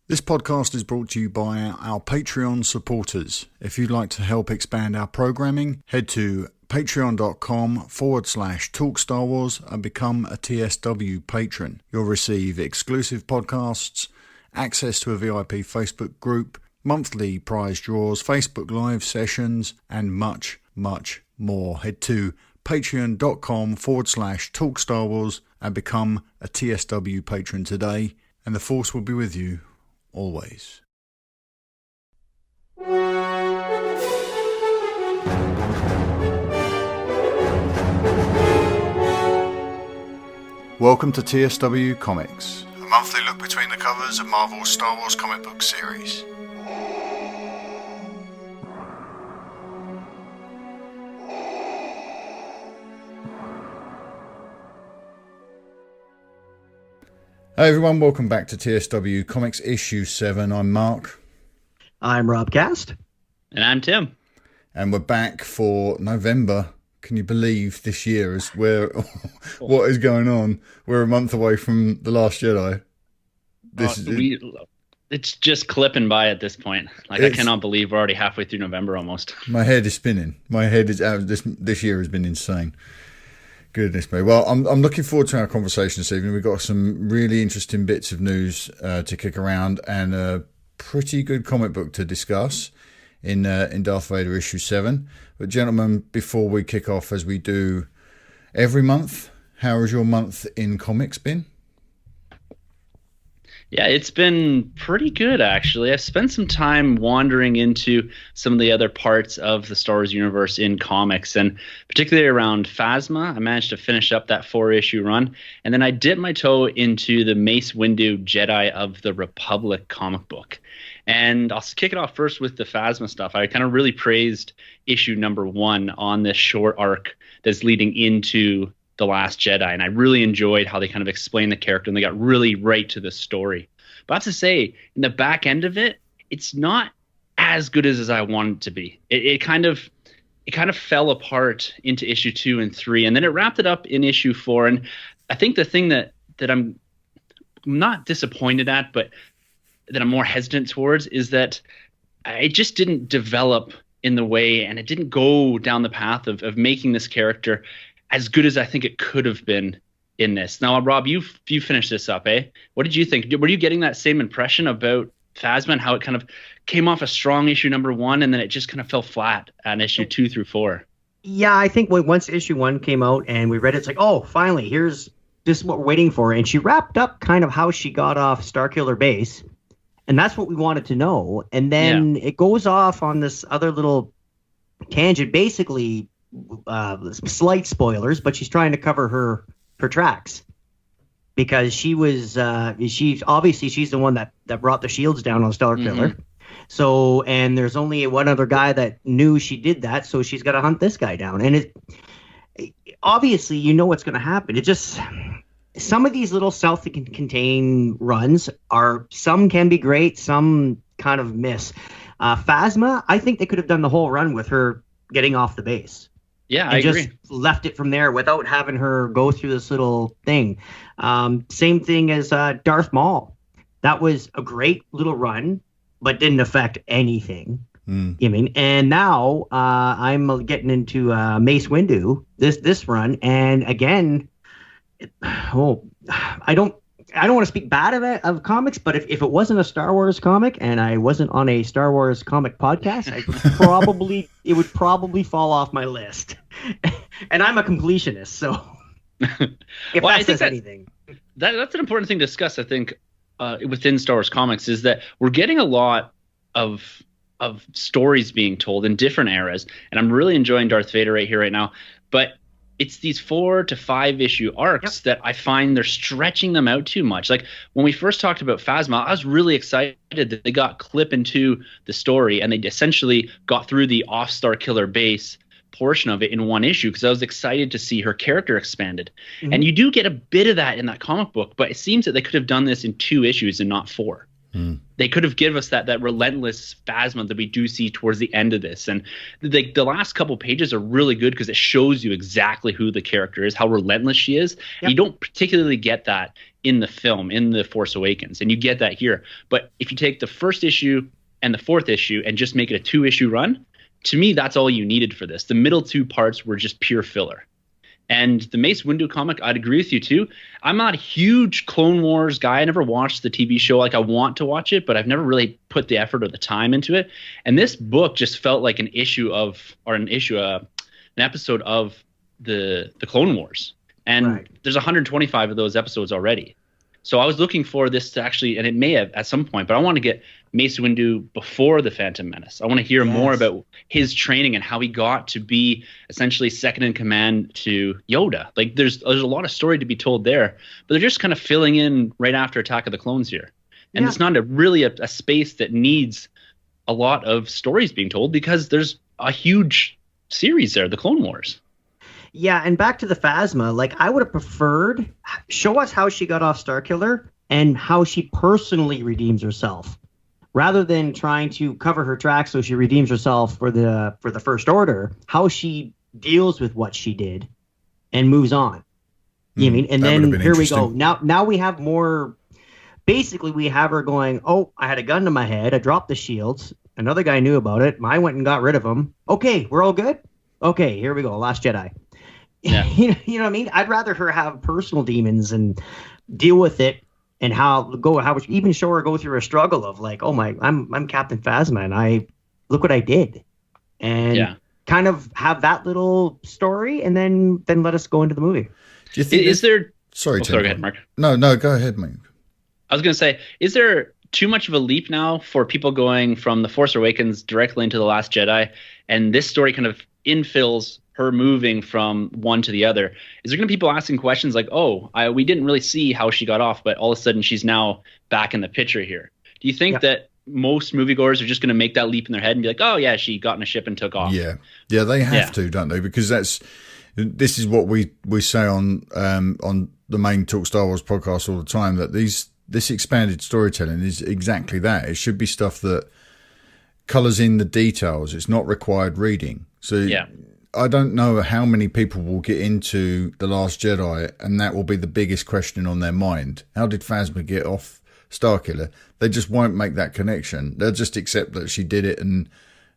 This podcast is brought to you by our Patreon supporters. If you'd like to help expand our programming, head to patreon.com/Talk Star Wars and become a TSW patron. You'll receive exclusive podcasts, access to a VIP Facebook group, monthly prize draws, Facebook Live sessions, and much, much more. Head to patreon.com/Talk Star Wars and become a TSW patron today, and the Force will be with you always. Welcome to TSW Comics, a monthly look between the covers of Marvel's Star Wars comic book series. Hey everyone, welcome back to TSW Comics Issue 7. I'm Marc. I'm Rob Cast. And I'm Tim. And we're back for November. Can you believe this year is where what is going on? We're a month away from The Last Jedi. It's just clipping by at this point. I cannot believe we're already halfway through November almost. My head is spinning. My head is out. This year has been insane. Goodness me. Well, I'm looking forward to our conversation this evening. We've got some really interesting bits of news to kick around and a pretty good comic book to discuss in Darth Vader issue 7. But gentlemen, before we kick off, as we do every month, how has your month in comics been? Yeah, it's been pretty good, actually. I've spent some time wandering into some of the other parts of the Star Wars universe in comics, and particularly around Phasma. I managed to finish up that 4-issue run, and then I dipped my toe into the Mace Windu Jedi of the Republic comic book. And I'll kick it off first with the Phasma stuff. I kind of really praised issue number 1 on this short arc that's leading into The Last Jedi, and I really enjoyed how they kind of explained the character and they got really right to the story. But I have to say, in the back end of it, it's not as good as I wanted it to be. It kind of fell apart into issue 2 and 3, and then it wrapped it up in issue 4. And I think the thing that I'm not disappointed at, but that I'm more hesitant towards, is that it just didn't develop in the way, and it didn't go down the path of making this character as good as I think it could have been in this. Now, Rob, you finished this up, eh? What did you think? Were you getting that same impression about Phasma and how it kind of came off a strong issue number 1 and then it just kind of fell flat on issue 2 through 4? Yeah, I think once issue 1 came out and we read it, it's like, oh, finally, this is what we're waiting for. And she wrapped up kind of how she got off Starkiller Base, and that's what we wanted to know. And then it goes off on this other little tangent, basically. Slight spoilers, but she's trying to cover her tracks because she's the one that brought the shields down on Starkiller. Mm-hmm. So, and there's only one other guy that knew she did that, so she's got to hunt this guy down. And obviously, you know what's going to happen. It just, some of these little self-contained runs some can be great, some kind of miss. Phasma, I think they could have done the whole run with her getting off the base. Yeah, I agree. Just left it from there without having her go through this little thing. Same thing as Darth Maul. That was a great little run, but didn't affect anything. I mean, and now I'm getting into Mace Windu this run, and again, I don't want to speak bad of comics, but if it wasn't a Star Wars comic and I wasn't on a Star Wars comic podcast, it would probably fall off my list. And I'm a completionist, so if that says anything. That's an important thing to discuss, I think, within Star Wars comics, is that we're getting a lot of stories being told in different eras, and I'm really enjoying Darth Vader right here, right now, but it's these 4 to 5 issue arcs that I find they're stretching them out too much. Like when we first talked about Phasma, I was really excited that they got clip into the story and they essentially got through the off Starkiller Base portion of it in one issue, because I was excited to see her character expanded. Mm-hmm. And you do get a bit of that in that comic book, but it seems that they could have done this in 2 issues and not 4. They could have given us that relentless Phasma that we do see towards the end of this. And the last couple pages are really good because it shows you exactly who the character is, how relentless she is. Yep. You don't particularly get that in the film, in The Force Awakens, and you get that here. But if you take the first issue and the fourth issue and just make it a 2-issue run, to me, that's all you needed for this. The middle 2 parts were just pure filler. And the Mace Windu comic, I'd agree with you too. I'm not a huge Clone Wars guy. I never watched the TV show. Like, I want to watch it, but I've never really put the effort or the time into it. And this book just felt like an episode of the Clone Wars. And there's 125 of those episodes already. So I was looking for this to actually, and it may have at some point, but I want to get Mace Windu before the Phantom Menace. I want to hear more about his training and how he got to be essentially second in command to Yoda. Like, there's a lot of story to be told there, but they're just kind of filling in right after Attack of the Clones here. And it's not really a space that needs a lot of stories being told, because there's a huge series there, the Clone Wars. Yeah, and back to the Phasma, like, I would have preferred, show us how she got off Starkiller and how she personally redeems herself, rather than trying to cover her tracks so she redeems herself for the First Order. How she deals with what she did and moves on. You know what I mean? And then here we go. Now we have more. Basically, we have her going, oh, I had a gun to my head. I dropped the shields. Another guy knew about it. I went and got rid of him. Okay, we're all good? Okay, here we go. Last Jedi. Yeah. You know what I mean? I'd rather her have personal demons and deal with it, and even show her go through a struggle of like, oh my, I'm Captain Phasma, and I look what I did, and kind of have that little story, and then let us go into the movie. Do you think is there? Sorry, go ahead, Mark. No, go ahead, mate. I was going to say, is there too much of a leap now for people going from The Force Awakens directly into The Last Jedi, and this story kind of infills her moving from one to the other? Is there going to be people asking questions like, oh, we didn't really see how she got off, but all of a sudden she's now back in the picture here? Do you think that most moviegoers are just going to make that leap in their head and be like, oh yeah, she got in a ship and took off? Yeah, they have to, don't they? Because this is what we say on the main Talk Star Wars podcast all the time, that this expanded storytelling is exactly that. It should be stuff that colours in the details. It's not required reading. So I don't know how many people will get into The Last Jedi and that will be the biggest question on their mind. How did Phasma get off Starkiller? They just won't make that connection. They'll just accept that she did it, and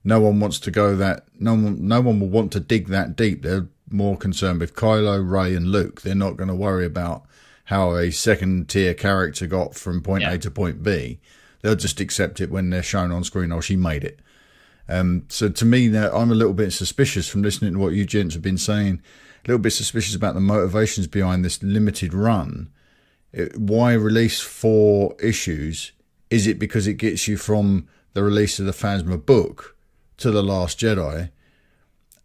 no one wants to go that. No one will want to dig that deep. They're more concerned with Kylo, Rey, and Luke. They're not going to worry about how a second tier character got from point A to point B. They'll just accept it when they're shown on screen. Oh, she made it. So to me, I'm a little bit suspicious from listening to what you gents have been saying. A little bit suspicious about the motivations behind this limited run. Why release 4 issues? Is it because it gets you from the release of the Phasma book to The Last Jedi,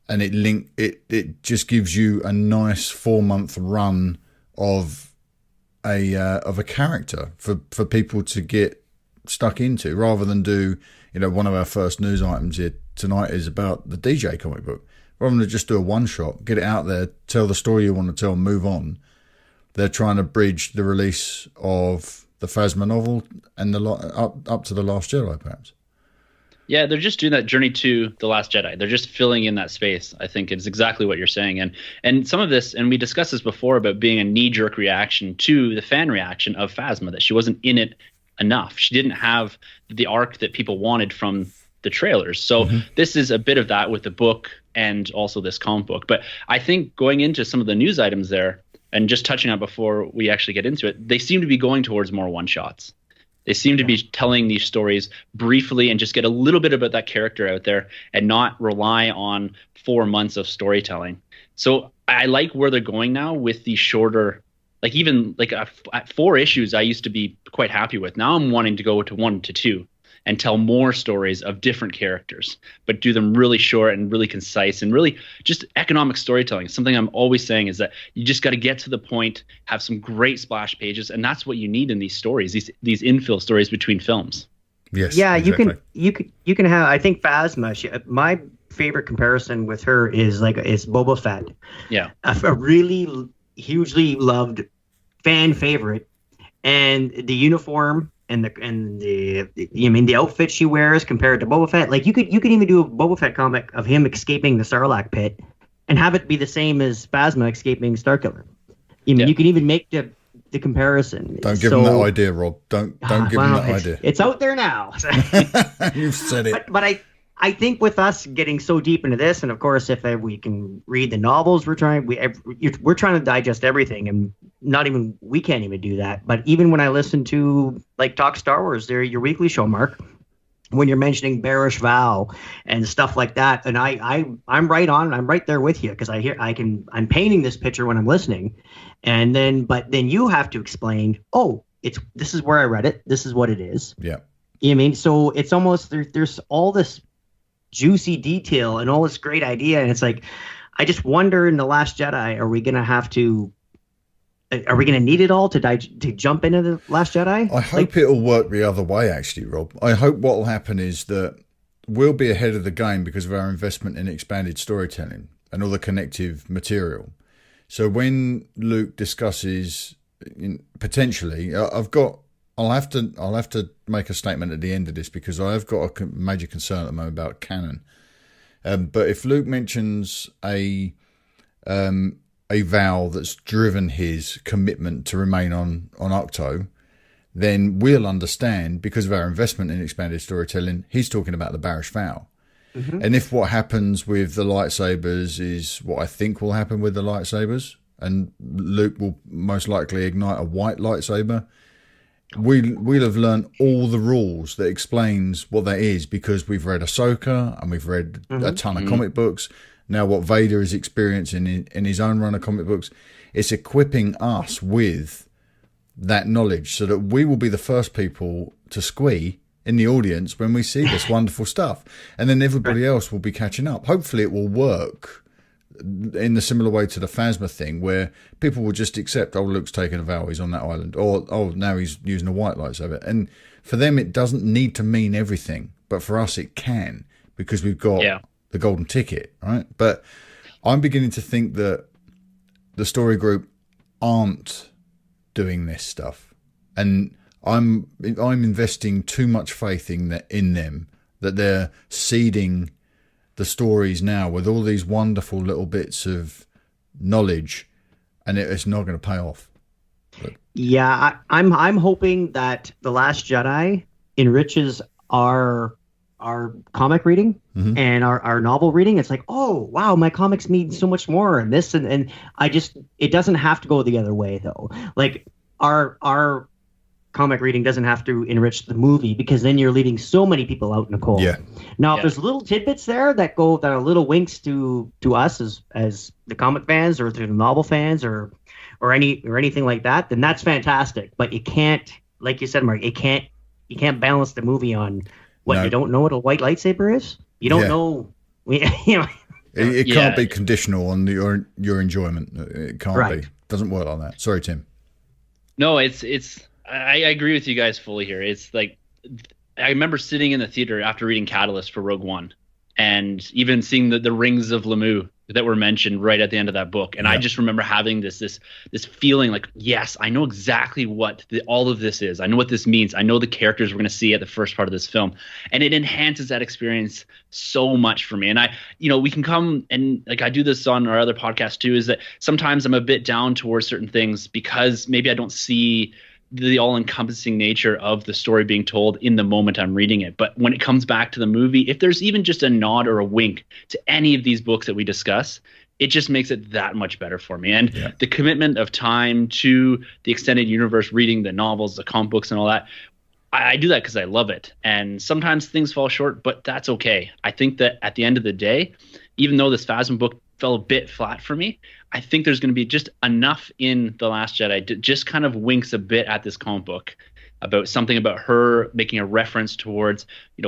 and it just gives you a nice 4-month run of a character for people to get stuck into, rather than do, one of our first news items here tonight is about the DJ comic book. Rather than just do a one-shot, get it out there, tell the story you want to tell, and move on. They're trying to bridge the release of the Phasma novel and up to The Last Jedi, perhaps. Yeah, they're just doing that journey to The Last Jedi. They're just filling in that space. I think it's exactly what you're saying. And some of this, and we discussed this before about being a knee-jerk reaction to the fan reaction of Phasma, that she wasn't in it enough. She didn't have the arc that people wanted from the trailers. So this is a bit of that with the book and also this comic book. But I think going into some of the news items there, and just touching on before we actually get into it, they seem to be going towards more one-shots. They seem to be telling these stories briefly and just get a little bit about that character out there and not rely on 4 months of storytelling. So I like where they're going now with these shorter, like even like at 4 issues, I used to be quite happy with. Now I'm wanting to go to 1 to 2 and tell more stories of different characters, but do them really short and really concise and really just economic storytelling. Something I'm always saying is that you just got to get to the point, have some great splash pages, and that's what you need in these stories, these infill stories between films. Yes. Yeah, exactly. you can have. I think Phasma. My favorite comparison with her is Boba Fett. Yeah, a really hugely loved fan favorite, and the uniform. And the outfit she wears compared to Boba Fett, like you could even do a Boba Fett comic of him escaping the Sarlacc pit, and have it be the same as Phasma escaping Starkiller. You can even make the the comparison. Don't give them that idea, Rob. Don't give them that idea. It's out there now. You've said it. But I think with us getting so deep into this, and of course, if we can read the novels, we're trying to digest everything, and we can't even do that. But even when I listen to like Talk Star Wars, your weekly show, Mark, when you're mentioning Bearish Vow and stuff like that, and I'm right on, I'm right there with you, because I'm painting this picture when I'm listening, but then you have to explain, this is where I read it, this is what it is. Yeah. You know what I mean? So it's almost there's all this juicy detail and all this great idea, and it's like, I just wonder in The Last Jedi, are we going to need it all to jump into The Last Jedi? I hope it'll work the other way, actually, Rob. I hope what will happen is that we'll be ahead of the game because of our investment in expanded storytelling and all the connective material. So when Luke discusses potentially, I'll have to make a statement at the end of this, because I have got a major concern at the moment about canon. But if Luke mentions a vow that's driven his commitment to remain on Octo, then we'll understand, because of our investment in expanded storytelling, he's talking about the Barish vow. Mm-hmm. And if what happens with the lightsabers is what I think will happen with the lightsabers, and Luke will most likely ignite a white lightsaber, we'll have learned all the rules that explains what that is, because we've read Ahsoka and we've read a ton of comic books. Now what Vader is experiencing in his own run of comic books, it's equipping us with that knowledge so that we will be the first people to squee in the audience when we see this wonderful stuff. And then everybody else will be catching up. Hopefully it will work in the similar way to the Phasma thing, where people will just accept, Luke's taking a vow, he's on that island, or now he's using a white lightsaber. And for them, it doesn't need to mean everything, but for us, it can, because we've got the golden ticket, right? But I'm beginning to think that the story group aren't doing this stuff, and I'm investing too much faith in them that they're seeding the stories now with all these wonderful little bits of knowledge, and it's not going to pay off. But. Yeah, I'm hoping that The Last Jedi enriches our comic reading and our novel reading. It's like, oh wow, my comics mean so much more, and this and it doesn't have to go the other way though. Like our comic reading doesn't have to enrich the movie, because then you're leaving so many people out in the cold. Yeah. Now, if there's little tidbits there that are little winks to us as the comic fans, or to the novel fans, or anything like that, then that's fantastic. But you can't, like you said, Mark, you can't balance the movie on what you don't know what a white lightsaber is. You don't know. It can't be conditional on your enjoyment. It can't be. It doesn't work like that. Sorry, Tim. No, I agree with you guys fully here. It's like, I remember sitting in the theater after reading Catalyst for Rogue One, and even seeing the rings of Lemieux that were mentioned right at the end of that book. And I just remember having this feeling like, yes, I know exactly what all of this is. I know what this means. I know the characters we're going to see at the first part of this film, and it enhances that experience so much for me. And we can come, and like I do this on our other podcast too, is that sometimes I'm a bit down towards certain things because maybe I don't see the all-encompassing nature of the story being told in the moment I'm reading it. But when it comes back to the movie, if there's even just a nod or a wink to any of these books that we discuss, it just makes it that much better for me. And the commitment of time to the extended universe, reading the novels, the comic books and all that, I do that because I love it. And sometimes things fall short, but that's okay. I think that at the end of the day, even though this Phasma book fell a bit flat for me, I think there's going to be just enough in The Last Jedi to just kind of winks a bit at this comic book about something about her making a reference towards,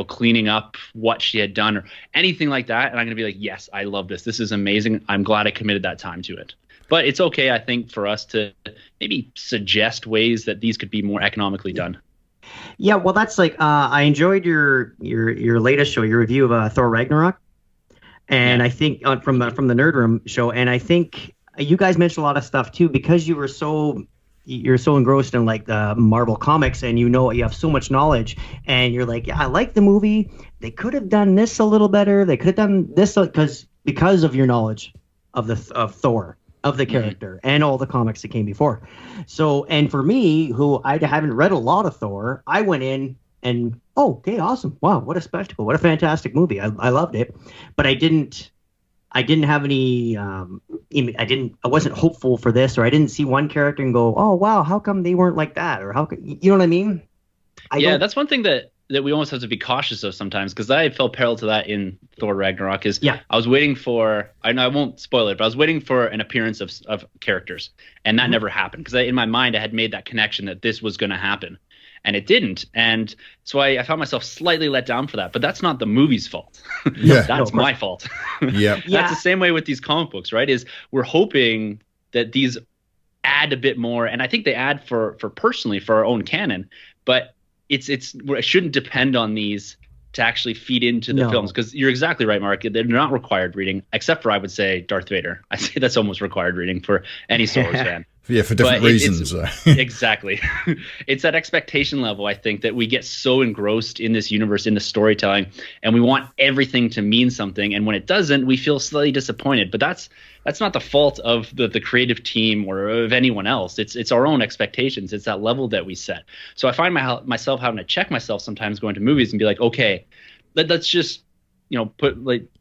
cleaning up what she had done or anything like that. And I'm going to be like, yes, I love this. This is amazing. I'm glad I committed that time to it. But it's okay, I think, for us to maybe suggest ways that these could be more economically done. Yeah, well, that's like I enjoyed your latest show, your review of Thor Ragnarok. And I think from the Nerd Room show, and I think you guys mentioned a lot of stuff too, because you're so engrossed in like the Marvel comics, and you have so much knowledge, and you're like, yeah, I like the movie. They could have done this a little better. They could have done this because of your knowledge of Thor. of the character and all the comics that came before. So, and for me, who I haven't read a lot of Thor, I went in and, oh, okay, awesome. Wow, what a spectacle. What a fantastic movie. I loved it. But I didn't have any, I wasn't hopeful for this, or I didn't see one character and go, oh, wow, how come they weren't like that? Or how come, you know what I mean? That's one thing that we almost have to be cautious of sometimes, because I fell parallel to that in Thor Ragnarok. I was waiting for, I know I won't spoil it, but I was waiting for an appearance of characters, and that never happened, because in my mind I had made that connection that this was going to happen, and it didn't. And so I found myself slightly let down for that, but that's not the movie's fault. That's my fault. That's the same way with these comic books, right? Is we're hoping that these add a bit more, and I think they add for personally for our own canon, but it shouldn't depend on these to actually feed into the films, because you're exactly right, Mark. They're not required reading, except for, I would say, Darth Vader. I say that's almost required reading for any Star Wars fan. Yeah, for different reasons. Exactly. It's that expectation level, I think, that we get so engrossed in this universe, in the storytelling, and we want everything to mean something. And when it doesn't, we feel slightly disappointed. But that's not the fault of the creative team or of anyone else. It's our own expectations. It's that level that we set. So I find myself having to check myself sometimes going to movies and be like, okay, let's just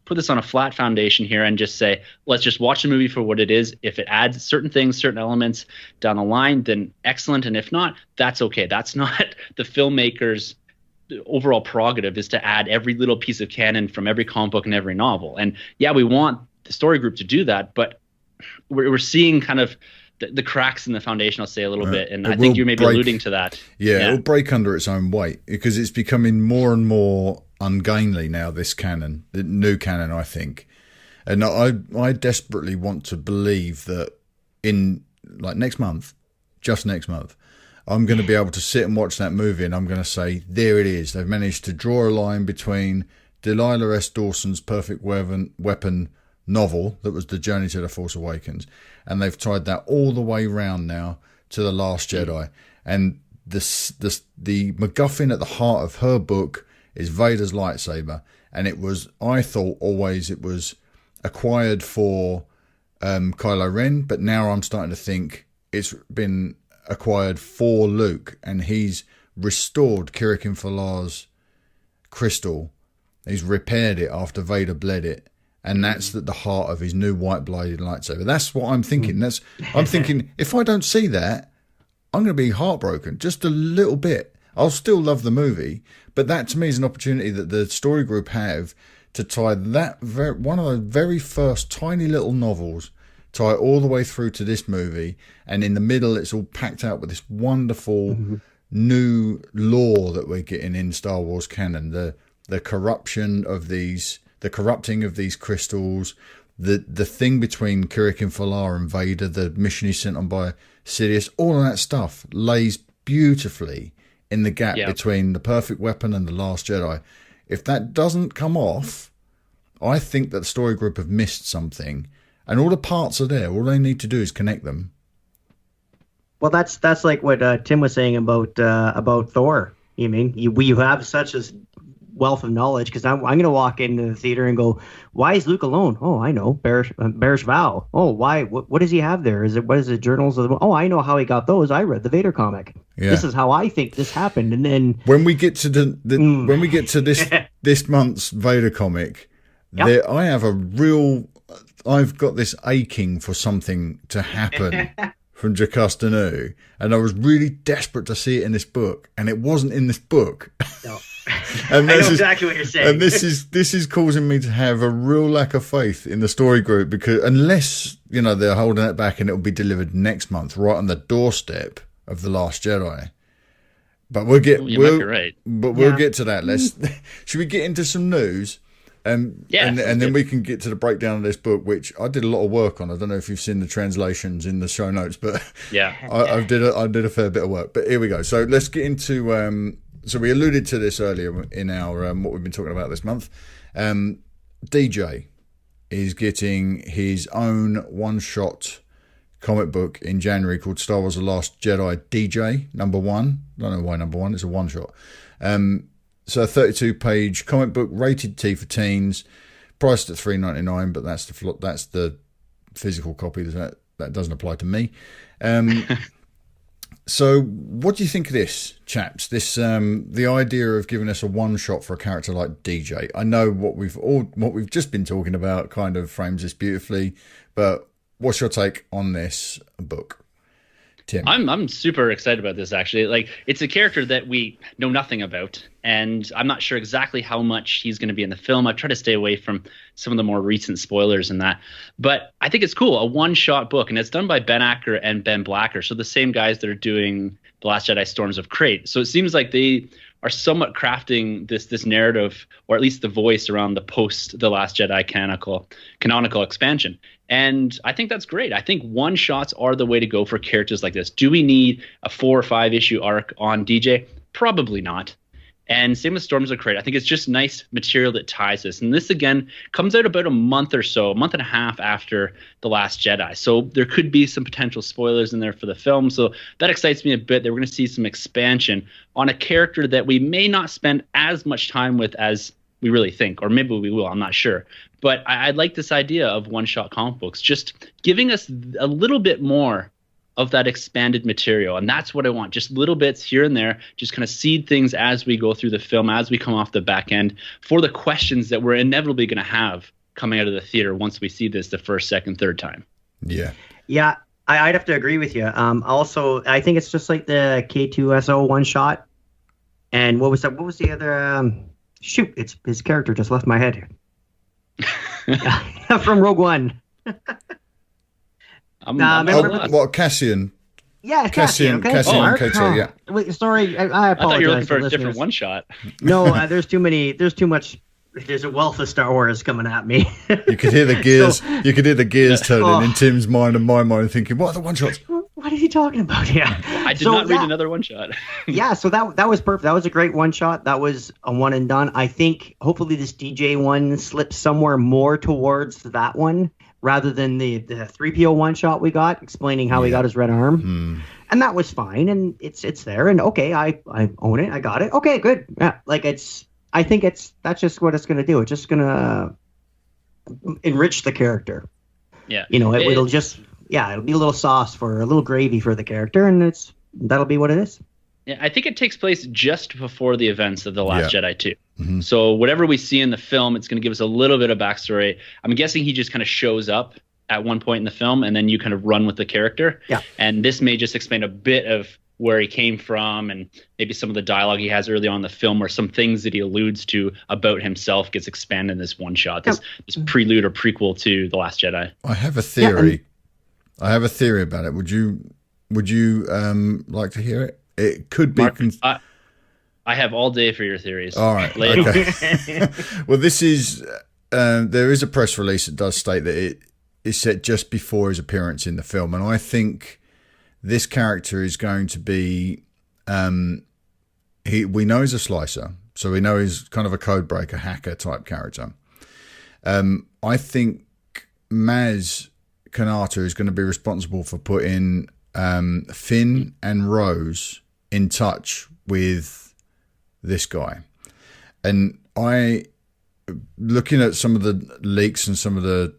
put this on a flat foundation here and just say, let's just watch the movie for what it is. If it adds certain things, certain elements down the line, then excellent. And if not, that's okay. That's not the filmmaker's overall prerogative, is to add every little piece of canon from every comic book and every novel. And we want the story group to do that, but we're seeing kind of the cracks in the foundation, I'll say a little bit. And I think you may be alluding to that. Yeah, it'll break under its own weight, because it's becoming more and more ungainly now, this canon, the new canon, I think. And I desperately want to believe that in next month, just next month, I'm going to be able to sit and watch that movie and I'm going to say, there it is. They've managed to draw a line between Delilah S. Dawson's Perfect Weapon novel that was The Journey to the Force Awakens, and they've tied that all the way round now to The Last Jedi. And the MacGuffin at the heart of her book is Vader's lightsaber, and I thought always it was acquired for Kylo Ren, but now I'm starting to think it's been acquired for Luke, and he's restored Kirikin Falar's crystal. He's repaired it after Vader bled it, and that's at the heart of his new white-bladed lightsaber. That's what I'm thinking. I'm thinking, if I don't see that, I'm going to be heartbroken just a little bit. I'll still love the movie, but that to me is an opportunity that the story group have to tie that one of the very first tiny little novels, tie it all the way through to this movie, and in the middle it's all packed out with this wonderful new lore that we're getting in Star Wars canon. The corruption of these, the corrupting of these crystals, the thing between Kirikin Falar and Vader, the mission he's sent on by Sidious, all of that stuff lays beautifully in the gap between The Perfect Weapon and The Last Jedi. If that doesn't come off, I think that the story group have missed something, and all the parts are there. All they need to do is connect them. Well, that's like what Tim was saying about Thor. You mean you have such a wealth of knowledge, because I'm going to walk into the theater and go, why is Luke alone? Oh, I know, Bearish Vow. Oh, why? What does he have there? What is it, journals of the? Oh, I know how he got those. I read the Vader comic. Yeah. This is how I think this happened. And then when we get to when we get to this month's Vader comic, I've got this aching for something to happen from Jocasta Nu, and I was really desperate to see it in this book, and it wasn't in this book. No. And I know exactly what you're saying. And this is causing me to have a real lack of faith in the story group, because unless they're holding it back and it will be delivered next month, right on the doorstep of The Last Jedi. But we'll get might be right. But we'll get to that. Should we get into some news? And then we can get to the breakdown of this book, which I did a lot of work on. I don't know if you've seen the translations in the show notes, but I did a fair bit of work. But here we go. So let's get into. So we alluded to this earlier in our what we've been talking about this month. DJ is getting his own one-shot comic book in January called Star Wars: The Last Jedi DJ #1. I don't know why #1. It's a one-shot. So a 32-page comic book, rated T for teens, priced at $3.99, but that's the physical copy. that doesn't apply to me. So what do you think of this, chaps? This the idea of giving us a one shot for a character like DJ. I know what we've just been talking about kind of frames this beautifully, but what's your take on this book, Tim? I'm super excited about this, actually. Like, it's a character that we know nothing about, and I'm not sure exactly how much he's going to be in the film. I've tried to stay away from some of the more recent spoilers and that, but I think it's cool. A one-shot book, and it's done by Ben Acker and Ben Blacker, so the same guys that are doing The Last Jedi: Storms of Crate. So it seems like they are somewhat crafting this narrative, or at least the voice around the post The Last Jedi canonical expansion. And I think that's great. I think one shots are the way to go for characters like this. Do we need a 4 or 5 issue arc on DJ? Probably not. And same with Storms of Crate. I think it's just nice material that ties this. And this, again, comes out about a month and a half after The Last Jedi. So there could be some potential spoilers in there for the film. So that excites me a bit that we're going to see some expansion on a character that we may not spend as much time with as we really think, or maybe we will, I'm not sure. But I like this idea of one-shot comic books, just giving us a little bit more of that expanded material. And that's what I want, just little bits here and there, just kind of seed things as we go through the film, as we come off the back end, for the questions that we're inevitably going to have coming out of the theater once we see this the first, second, third time. Yeah, I'd have to agree with you. Also, I think it's just like the K2SO one-shot. And what was the other... shoot, it's his character just left my head here. From Rogue One. Cassian? Yeah, Cassian. K2, yeah. Wait, sorry, I apologize. I thought you were looking for a different one shot. No, there's too much. There's a wealth of Star Wars coming at me. You could hear the gears. You could hear the gears turning in Tim's mind and my mind, thinking, "What are the one shots? What is he talking about?" Yeah, I did not read another one shot. Yeah, so that was perfect. That was a great one shot. That was a one and done. I think hopefully this DJ one slips somewhere more towards that one rather than the 3PO one shot we got explaining how he got his red arm. And that was fine, and it's there. And okay, I own it. I got it. Okay, good. Yeah, like I think that's just what it's going to do. It's just going to enrich the character. Yeah. It'll be a little sauce for a little gravy for the character, and that'll be what it is. Yeah, I think it takes place just before the events of The Last Jedi 2. Mm-hmm. So whatever we see in the film, it's going to give us a little bit of backstory. I'm guessing he just kind of shows up at one point in the film, and then you kind of run with the character. Yeah. And this may just explain a bit of where he came from, and maybe some of the dialogue he has early on in the film, or some things that he alludes to about himself gets expanded in this one shot, this prelude or prequel to The Last Jedi. I have a theory. I have a theory about it. Would you like to hear it? It could be. Mark, I have all day for your theories. All right. Okay. Well, this is there is a press release that does state that it is set just before his appearance in the film, and I think this character is going to be. We know he's a slicer, so we know he's kind of a code breaker, hacker type character. I think Maz Kanata is going to be responsible for putting Finn and Rose in touch with this guy. And looking at some of the leaks and some of the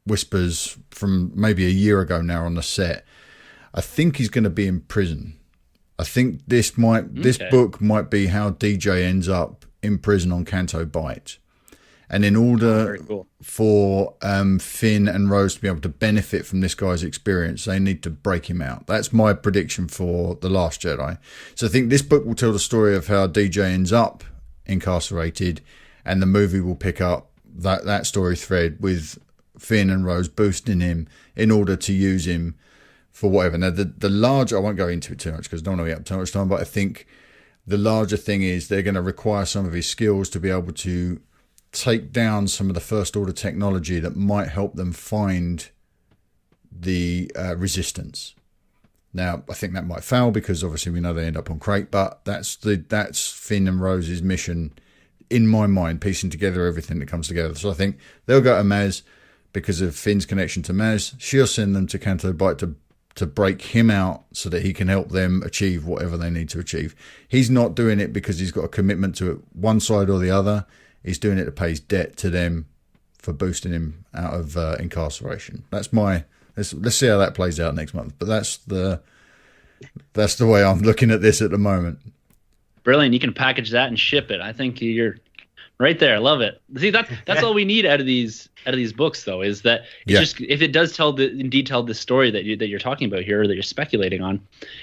whispers from maybe a year ago now on the set, I think he's going to be in prison. I think this book might be how DJ ends up in prison on Canto Bight. And in order for Finn and Rose to be able to benefit from this guy's experience, they need to break him out. That's my prediction for The Last Jedi. So I think this book will tell the story of how DJ ends up incarcerated, and the movie will pick up that story thread with Finn and Rose boosting him in order to use him for whatever. Now, the larger, I won't go into it too much because I don't want to eat up too much time, but I think the larger thing is they're going to require some of his skills to be able to take down some of the First Order technology that might help them find the resistance. Now, I think that might fail because obviously we know they end up on Crate, but that's Finn and Rose's mission in my mind, piecing together everything that comes together. So I think they'll go to Maz because of Finn's connection to Maz. She'll send them to Canto Bight to break him out so that he can help them achieve whatever they need to achieve. He's not doing it because he's got a commitment to it, one side or the other. He's doing it to pay his debt to them for boosting him out of incarceration. That's my Let's see how that plays out next month. But that's the way I'm looking at this at the moment. Brilliant. You can package that and ship it. I think you're right there. Love it. See, that's all we need out of these books, though, is that it's just, if it does tell the story that you're talking about here, or that you're speculating on,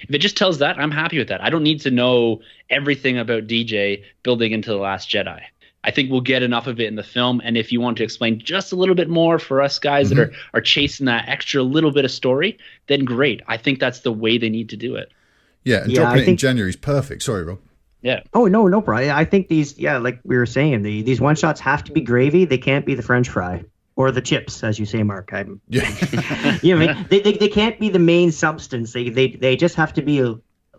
if it just tells that, I'm happy with that. I don't need to know everything about DJ building into The Last Jedi. I think we'll get enough of it in the film. And if you want to explain just a little bit more for us guys that are chasing that extra little bit of story, then great. I think that's the way they need to do it. Yeah, and dropping it in January is perfect. Sorry, Rob. Yeah. Oh, no problem. I think these, like we were saying, these one shots have to be gravy. They can't be the French fry or the chips, as you say, Mark. Yeah. You know what I mean? They can't be the main substance. They just have to be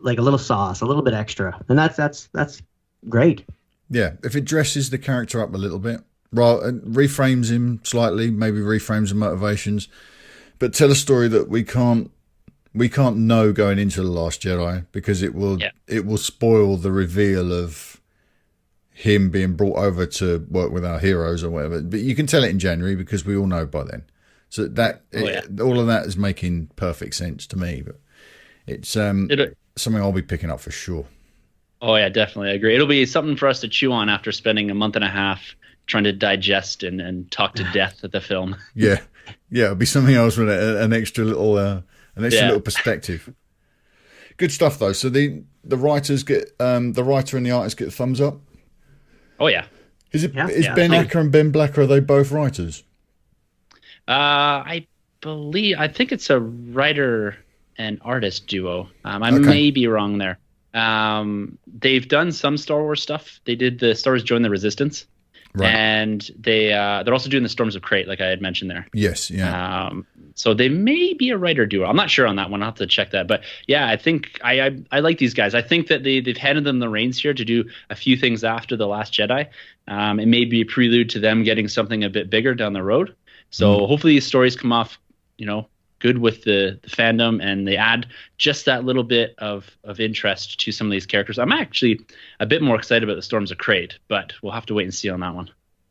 like a little sauce, a little bit extra, and that's great. Yeah, if it dresses the character up a little bit, reframes him slightly, maybe reframes the motivations, but tell a story that we can't know going into The Last Jedi, because it will spoil the reveal of him being brought over to work with our heroes or whatever. But you can tell it in January because we all know by then. So all of that is making perfect sense to me. But it's something I'll be picking up for sure. Oh yeah, definitely. I agree. It'll be something for us to chew on after spending a month and a half trying to digest and talk to death at the film. Yeah, it'll be something else with an extra little little perspective. Good stuff though. So the writers get the writer and the artist get thumbs up. Oh yeah. Is Ben Acker and Ben Blacker, are they both writers? I think it's a writer and artist duo. I may be wrong there. They've done some Star Wars stuff. They did the Star Wars Join the Resistance. Right. And they're also doing the Storms of Crate, like I had mentioned there. Yes, yeah. So they may be a writer duo. I'm not sure on that one. I'll have to check that. But yeah, I think I like these guys. I think that they've handed them the reins here to do a few things after The Last Jedi. It may be a prelude to them getting something a bit bigger down the road. So hopefully these stories come off, good with the fandom, and they add just that little bit of interest to some of these characters. I'm actually a bit more excited about the Storms of Crate, but we'll have to wait and see on that one.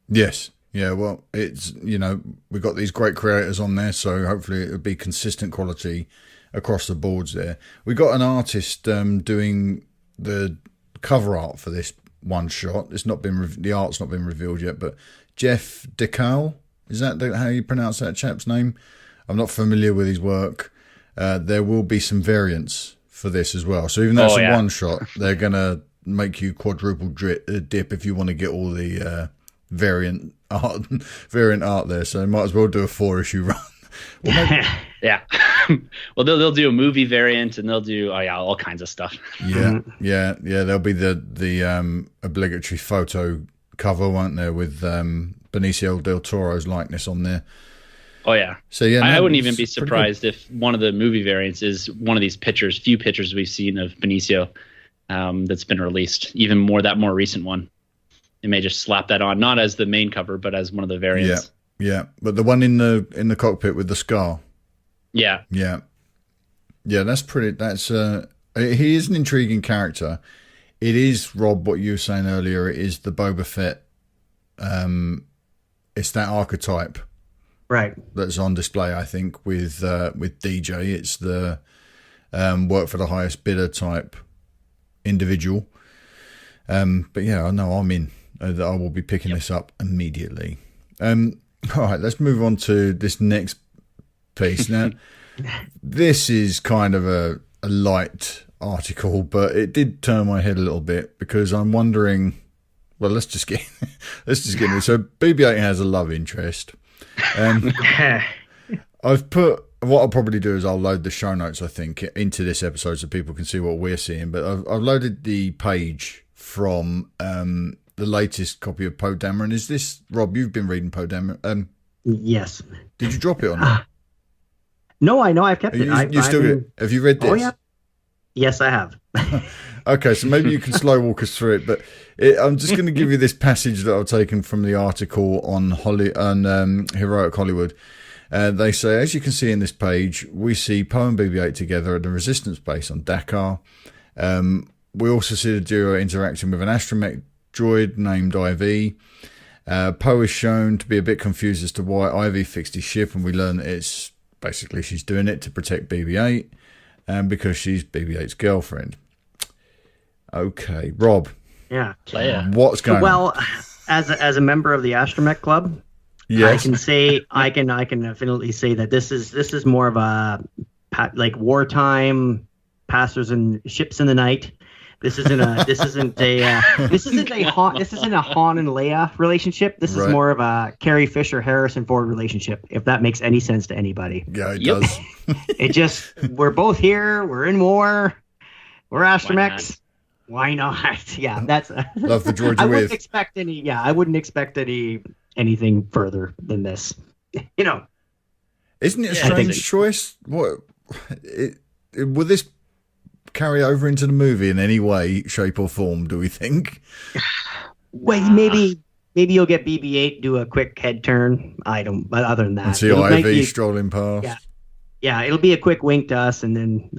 Yes. Yeah, well, it's, we've got these great creators on there, so hopefully it'll be consistent quality across the boards there. We got an artist doing the cover art for this one shot. It's not been the art's not been revealed yet, but Jeff DeCal, is that how you pronounce that chap's name? I'm not familiar with his work. There will be some variants for this as well. So even though it's a one shot, they're going to make you quadruple dip if you want to get all the variant art there. So they might as well do a 4-issue run. Yeah. Well, they'll do a movie variant, and they'll do all kinds of stuff. Yeah. There'll be the obligatory photo cover, won't there, with Benicio del Toro's likeness on there. Oh yeah. So yeah, I wouldn't even be surprised if one of the movie variants is one of these few pictures we've seen of Benicio that's been released. Even more recent one. They may just slap that on, not as the main cover, but as one of the variants. Yeah. But the one in the cockpit with the scar. Yeah. That's pretty. That's he is an intriguing character. It is, Rob, what you were saying earlier. It is the Boba Fett. It's that archetype. Right. That's on display, I think, with DJ. It's the work for the highest bidder type individual. But yeah, I know I'm in. I will be picking this up immediately. All right, let's move on to this next piece. Now, this is kind of a light article, but it did turn my head a little bit because I'm wondering. Well, let's just get into it. So BB-8 has a love interest. I've put what I'll probably do is I'll load the show notes, I think, into this episode so people can see what we're seeing. But I've loaded the page from the latest copy of Poe Dameron. Is this, Rob? You've been reading Poe Dameron? Yes. Did you drop it or not? No, I know I've kept it. Have you read this? Oh yeah. Yes, I have. Okay, so maybe you can slow walk us through it, but I'm just going to give you this passage that I've taken from the article on Heroic Hollywood. They say, as you can see in this page, we see Poe and BB-8 together at the Resistance base on Dakar. We also see the duo interacting with an astromech droid named IV. Poe is shown to be a bit confused as to why IV fixed his ship, and we learn that it's basically she's doing it to protect BB-8 and because she's BB-8's girlfriend. Okay, Rob. Yeah. What's going on? Well, as a member of the Astromech Club, yes. I can definitely say that this is more of a like wartime passers and ships in the night. This isn't a Han and Leia relationship. This is more of a Carrie Fisher Harrison Ford relationship, if that makes any sense to anybody. Yeah, it does. It just, we're both here, we're in war, we're Astromechs. Why not? Yeah, that's love the droids. I wouldn't expect anything further than this. You know. Isn't it a strange choice? What will this carry over into the movie in any way, shape, or form? Do we think? Well, maybe you'll get BB-8 do a quick head turn. I don't. But other than that, and see IV strolling past. Yeah, it'll be a quick wink to us, and then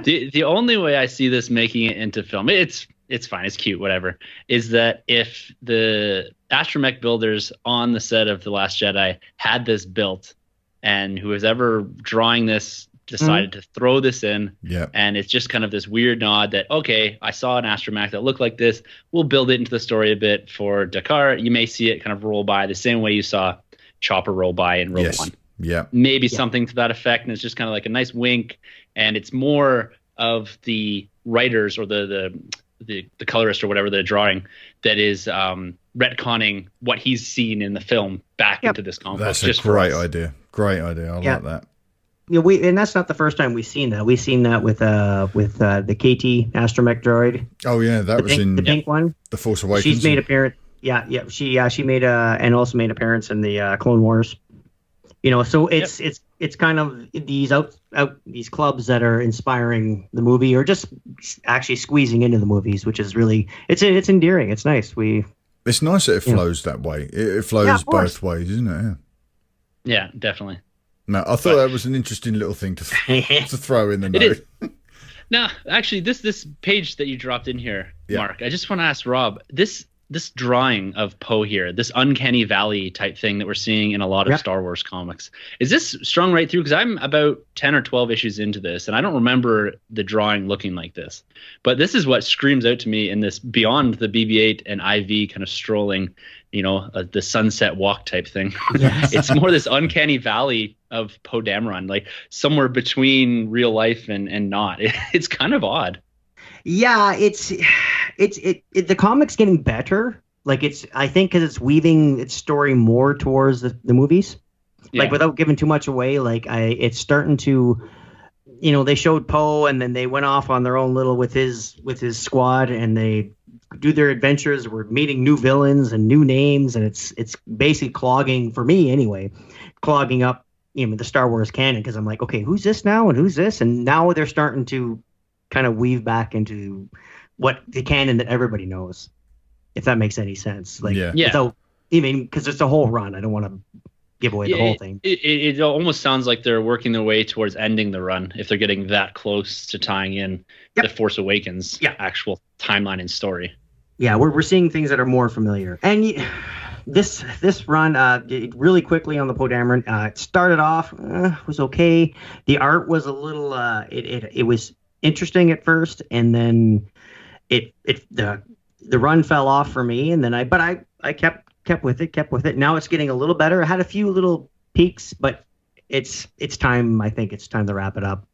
The only way I see this making it into film, it's fine, it's cute, whatever, is that if the astromech builders on the set of The Last Jedi had this built, and who was ever drawing this decided to throw this in, and it's just kind of this weird nod that, okay, I saw an astromech that looked like this, we'll build it into the story a bit for Dakar. You may see it kind of roll by the same way you saw Chopper roll by in Rogue One. Yeah, maybe something to that effect, and it's just kind of like a nice wink, and it's more of the writers or the colorist or whatever they're drawing that is retconning what he's seen in the film back into this comic. That's a great idea. Great idea. I like that. Yeah, and that's not the first time we've seen that. We've seen that with the KT astromech droid. Oh yeah, that was in the pink one. The Force Awakens. She's made appearance. Yeah. She made and also made appearance in the Clone Wars. So it's kind of these these clubs that are inspiring the movie or just actually squeezing into the movies, which is really it's endearing. It's nice. It's nice that it flows that way. It flows both ways, isn't it? Yeah, definitely. No, I thought that was an interesting little thing to throw in the note. No, actually, this page that you dropped in here, Mark, I just want to ask Rob, this drawing of Poe here, this uncanny valley type thing that we're seeing in a lot of Star Wars comics, is this strung right through? Because I'm about 10 or 12 issues into this, and I don't remember the drawing looking like this. But this is what screams out to me in this beyond the BB-8 and IV kind of strolling, the sunset walk type thing. Yes. It's more this uncanny valley of Poe Dameron, like somewhere between real life and not. It's kind of odd. Yeah, it's the comic's getting better. Like I think because it's weaving its story more towards the movies, like without giving too much away. Like it's starting to, they showed Poe and then they went off on their own little with his squad and they do their adventures. We're meeting new villains and new names, and it's basically clogging for me anyway, clogging up the Star Wars canon because I'm like, okay, who's this now and who's this, and now they're starting to kind of weave back into what the canon that everybody knows, if that makes any sense. Like, without even, because it's a whole run. I don't want to give away the whole thing. It almost sounds like they're working their way towards ending the run if they're getting that close to tying in the Force Awakens actual timeline and story. Yeah, we're seeing things that are more familiar. And this run, really quickly on the Poe Dameron, it started off, was okay. The art was a little, it was interesting at first, and then the run fell off for me, and then I kept with it. Now it's getting a little better. I had a few little peaks, but it's time. I think it's time to wrap it up.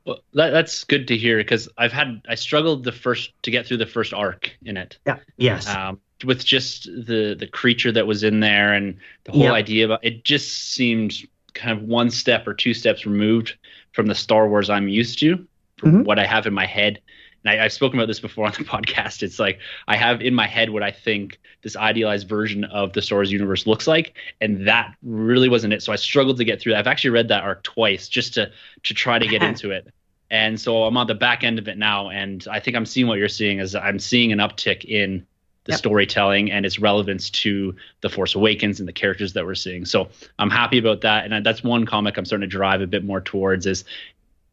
Well, that's good to hear because I struggled to get through the first arc in it. Yeah. Yes. With just the creature that was in there and the whole idea about it just seemed kind of one step or two steps removed from the Star Wars I'm used to. From what I have in my head. And I've spoken about this before on the podcast. It's like I have in my head what I think this idealized version of the Star Wars universe looks like, and that really wasn't it. So I struggled to get through that. I've actually read that arc twice just to try to get into it. And so I'm on the back end of it now, and I think I'm seeing what you're seeing is I'm seeing an uptick in the storytelling and its relevance to The Force Awakens and the characters that we're seeing. So I'm happy about that. And that's one comic I'm starting to drive a bit more towards is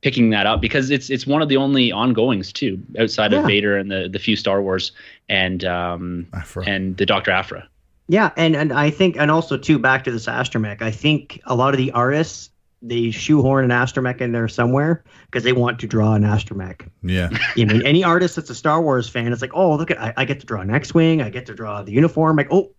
picking that up because it's one of the only ongoings too, outside of Vader and the few Star Wars and the Dr. Aphra. Yeah, and I think, and also too, back to this astromech, I think a lot of the artists, they shoehorn an astromech in there somewhere because they want to draw an astromech. Yeah. You mean any artist that's a Star Wars fan, it's like, oh, look at, I get to draw an X-wing, I get to draw the uniform. Like, oh,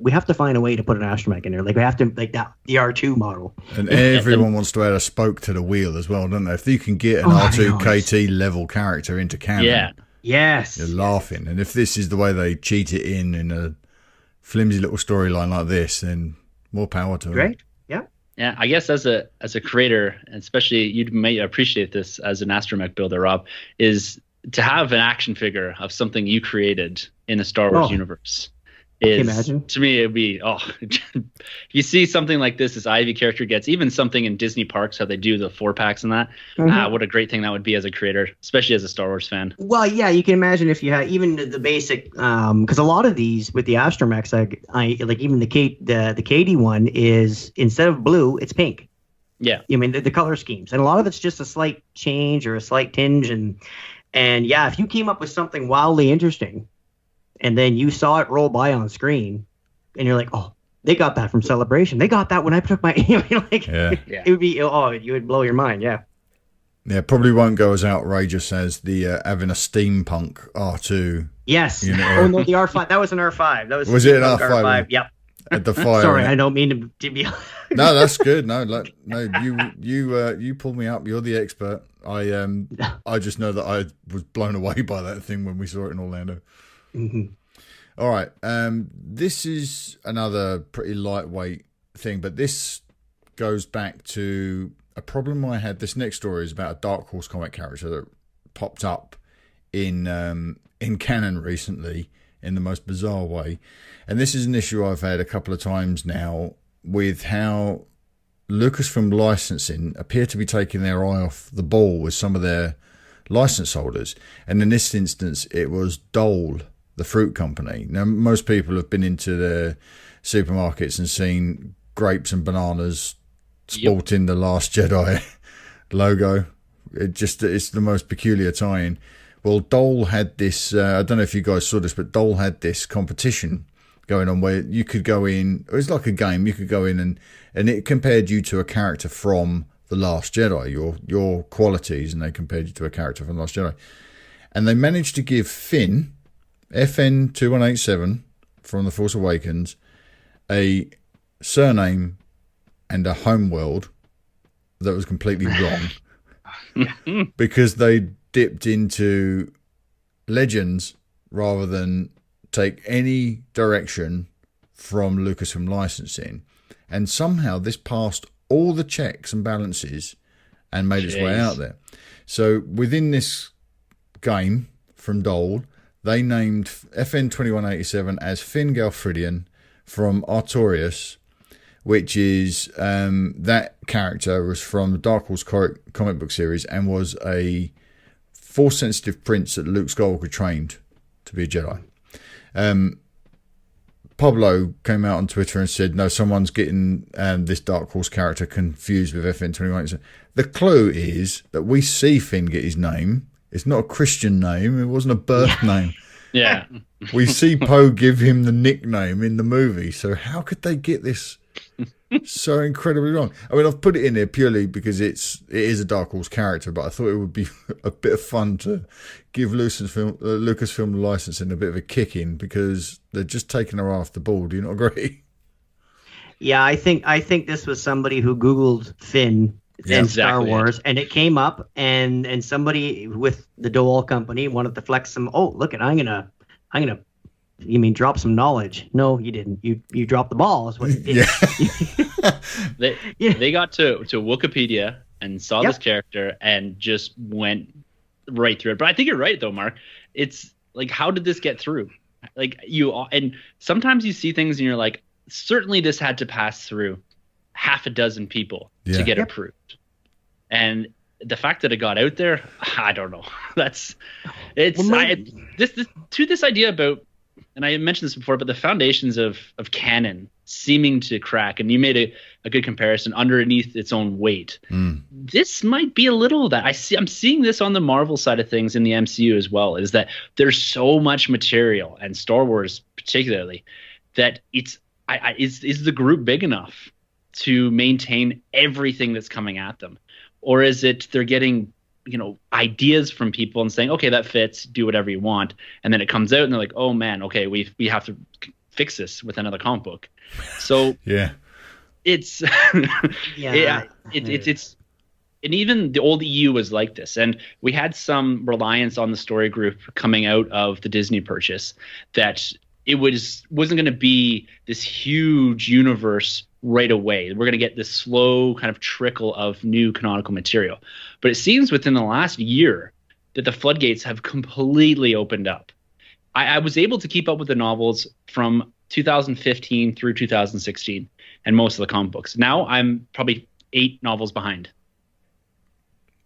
we have to find a way to put an astromech in there. Like, we have to, like that, the R2 model. And everyone wants to add a spoke to the wheel as well, don't they? If you can get an R2 KT level character into canon, yes, you're laughing. And if this is the way they cheat it in a flimsy little storyline like this, then more power to them. Great. Yeah. Yeah, I guess as a creator, and especially you may appreciate this as an astromech builder, Rob, is to have an action figure of something you created in the Star Wars universe. Imagine. To me, it'd be you see something like this Ivy character gets, even something in Disney parks, how they do the 4-packs and that. What a great thing that would be as a creator, especially as a Star Wars fan. Well, yeah, you can imagine if you had even the basic, because a lot of these with the astromechs, like even the Katie one is, instead of blue, it's pink. Yeah, I mean the color schemes, and a lot of it's just a slight change or a slight tinge, and yeah, if you came up with something wildly interesting, and then you saw it roll by on screen, and you're like, oh, they got that from Celebration. They got that when I took my, it would be, you would blow your mind. Yeah. Yeah. Probably won't go as outrageous as the having a steampunk R2. Yes. The R5. That was an R5. That was it an R5? Yep. At the fire. Sorry, I don't mean to be. No, that's good. No, you pulled me up. You're the expert. I just know that I was blown away by that thing when we saw it in Orlando. Mm-hmm. All right. This is another pretty lightweight thing, but this goes back to a problem I had. This next story is about a Dark Horse comic character that popped up in canon recently in the most bizarre way. And this is an issue I've had a couple of times now with how Lucasfilm licensing appear to be taking their eye off the ball with some of their license holders. And in this instance, it was Dole, the fruit company. Now, most people have been into the supermarkets and seen grapes and bananas sporting the Last Jedi logo. It's the most peculiar tie-in. Well, Dole had this, I don't know if you guys saw this, but Dole had this competition going on where you could go in, it was like a game, you could go in and it compared you to a character from The Last Jedi, your qualities, and they compared you to a character from The Last Jedi. And they managed to give Finn, FN 2187 from The Force Awakens, a surname and a homeworld that was completely wrong because they dipped into Legends rather than take any direction from Lucasfilm licensing, and somehow this passed all the checks and balances and made its way out there. So within this game from Dole, they named FN 2187 as Finn Galfridian from Artorias, which is that character was from the Dark Horse comic book series and was a Force-sensitive prince that Luke Skywalker trained to be a Jedi. Pablo came out on Twitter and said, no, someone's getting this Dark Horse character confused with FN 2187. The clue is that we see Finn get his name. It's not a Christian name. It wasn't a birth name. Yeah. We see Poe give him the nickname in the movie. So how could they get this so incredibly wrong? I mean, I've put it in there purely because it is a Dark Horse character, but I thought it would be a bit of fun to give Lucasfilm licensing a bit of a kick in because they're just taking her off the ball. Do you not agree? Yeah, I think this was somebody who Googled Finn and Star Wars, and it came up, and somebody with the Dole company wanted to flex some. Oh, look at I'm gonna. You mean drop some knowledge? No, you didn't. You dropped the ball. Is what you did. Yeah. They got to Wikipedia and saw this character and just went right through it. But I think you're right though, Mark. It's like, how did this get through? Like and sometimes you see things and you're like, certainly this had to pass through half a dozen people to get approved. And the fact that it got out there, I don't know. This idea about, and I mentioned this before, but the foundations of canon seeming to crack, and you made a good comparison underneath its own weight. This might be a little of that. I'm seeing this on the Marvel side of things in the MCU as well, is that there's so much material, and Star Wars particularly, that is the group big enough to maintain everything that's coming at them, or is it they're getting ideas from people and saying, okay, that fits, do whatever you want, and then it comes out and they're like, oh man, okay, we have to fix this with another comic book. So yeah, it's it's and even the old EU was like this, and we had some reliance on the story group coming out of the Disney purchase that it wasn't going to be this huge universe right away. We're going to get this slow kind of trickle of new canonical material. But it seems within the last year that the floodgates have completely opened up. I was able to keep up with the novels from 2015 through 2016 and most of the comic books. Now I'm probably 8 novels behind.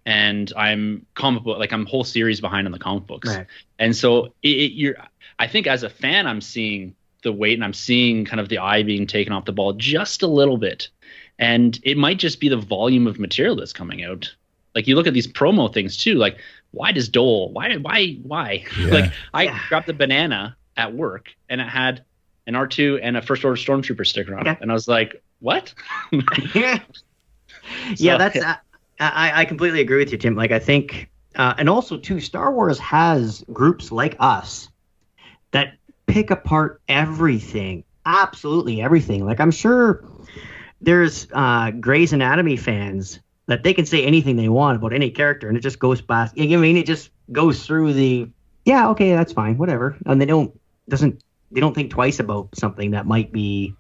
And I'm whole series behind on the comic books. Right. And so I think as a fan, I'm seeing the weight and I'm seeing kind of the eye being taken off the ball just a little bit. And it might just be the volume of material that's coming out. Like you look at these promo things too, like why does Dole, why? Yeah. Like I grabbed the banana at work and it had an R2 and a First Order Stormtrooper sticker on it. And I was like, what? Yeah, that's, I completely agree with you, Tim. Like I think, and also too, Star Wars has groups like us that pick apart everything, absolutely everything. Like I'm sure there's Grey's Anatomy fans that they can say anything they want about any character and it just goes past. I mean, it just goes through yeah, okay, that's fine, whatever. And they don't think twice about something that might be,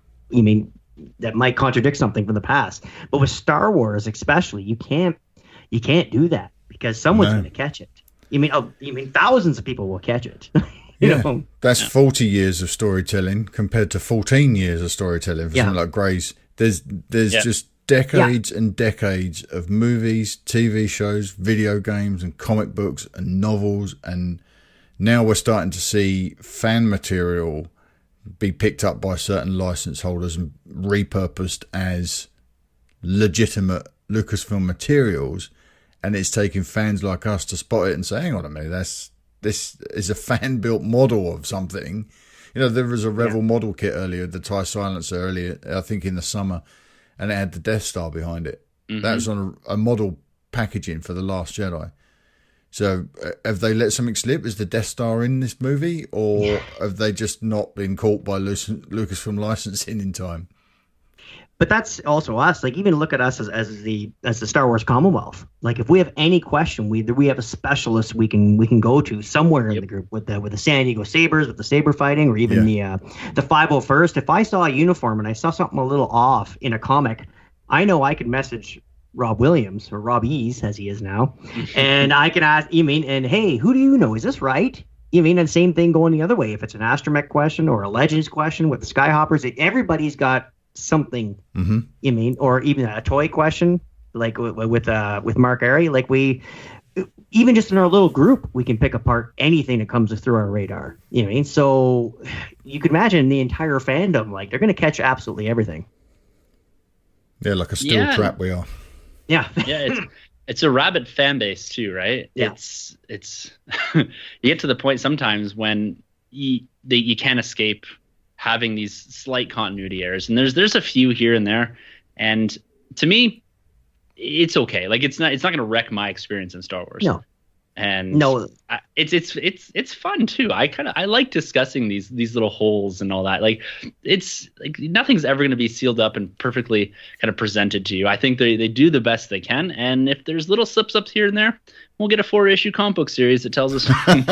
that might contradict something from the past. But with Star Wars especially, you can't do that because someone's going to catch it. Thousands of people will catch it. That's 40 years of storytelling compared to 14 years of storytelling for something like Grey's. There's just decades and decades of movies, TV shows, video games, and comic books and novels, and now we're starting to see fan material be picked up by certain license holders and repurposed as legitimate Lucasfilm materials, and it's taking fans like us to spot it and say, hang on a minute, this is a fan-built model of something. There was a Rebel model kit earlier, the TIE Silencer earlier, I think in the summer, and it had the Death Star behind it. Mm-hmm. That was on a model packaging for The Last Jedi. So have they let something slip? Is the Death Star in this movie, or have they just not been caught by Lucasfilm licensing in time? But that's also us. Like even look at us as the Star Wars Commonwealth. Like if we have any question, we have a specialist we can go to somewhere in the group with the San Diego Sabres, with the saber fighting, or even the 501st. If I saw a uniform and I saw something a little off in a comic, I know I could message Rob Williams, or Rob Ease as he is now, and I can ask, and hey, who do you know? Is this right? And same thing going the other way. If it's an astromech question or a Legends question with the Skyhoppers, everybody's got something, or even a toy question, like with Marc Airy. Like we, even just in our little group, we can pick apart anything that comes through our radar. So you could imagine the entire fandom, like they're going to catch absolutely everything. Yeah, like a steel trap we are. Yeah. It's a rabid fan base too, right? Yeah. It's you get to the point sometimes when you can't escape having these slight continuity errors, and there's a few here and there, and to me, it's okay. Like it's not going to wreck my experience in Star Wars. No. And no, it's fun too. I like discussing these little holes and all that. Like it's like nothing's ever going to be sealed up and perfectly kind of presented to you. I think they do the best they can, and if there's little slips ups here and there, we'll get a 4-issue comic book series that tells us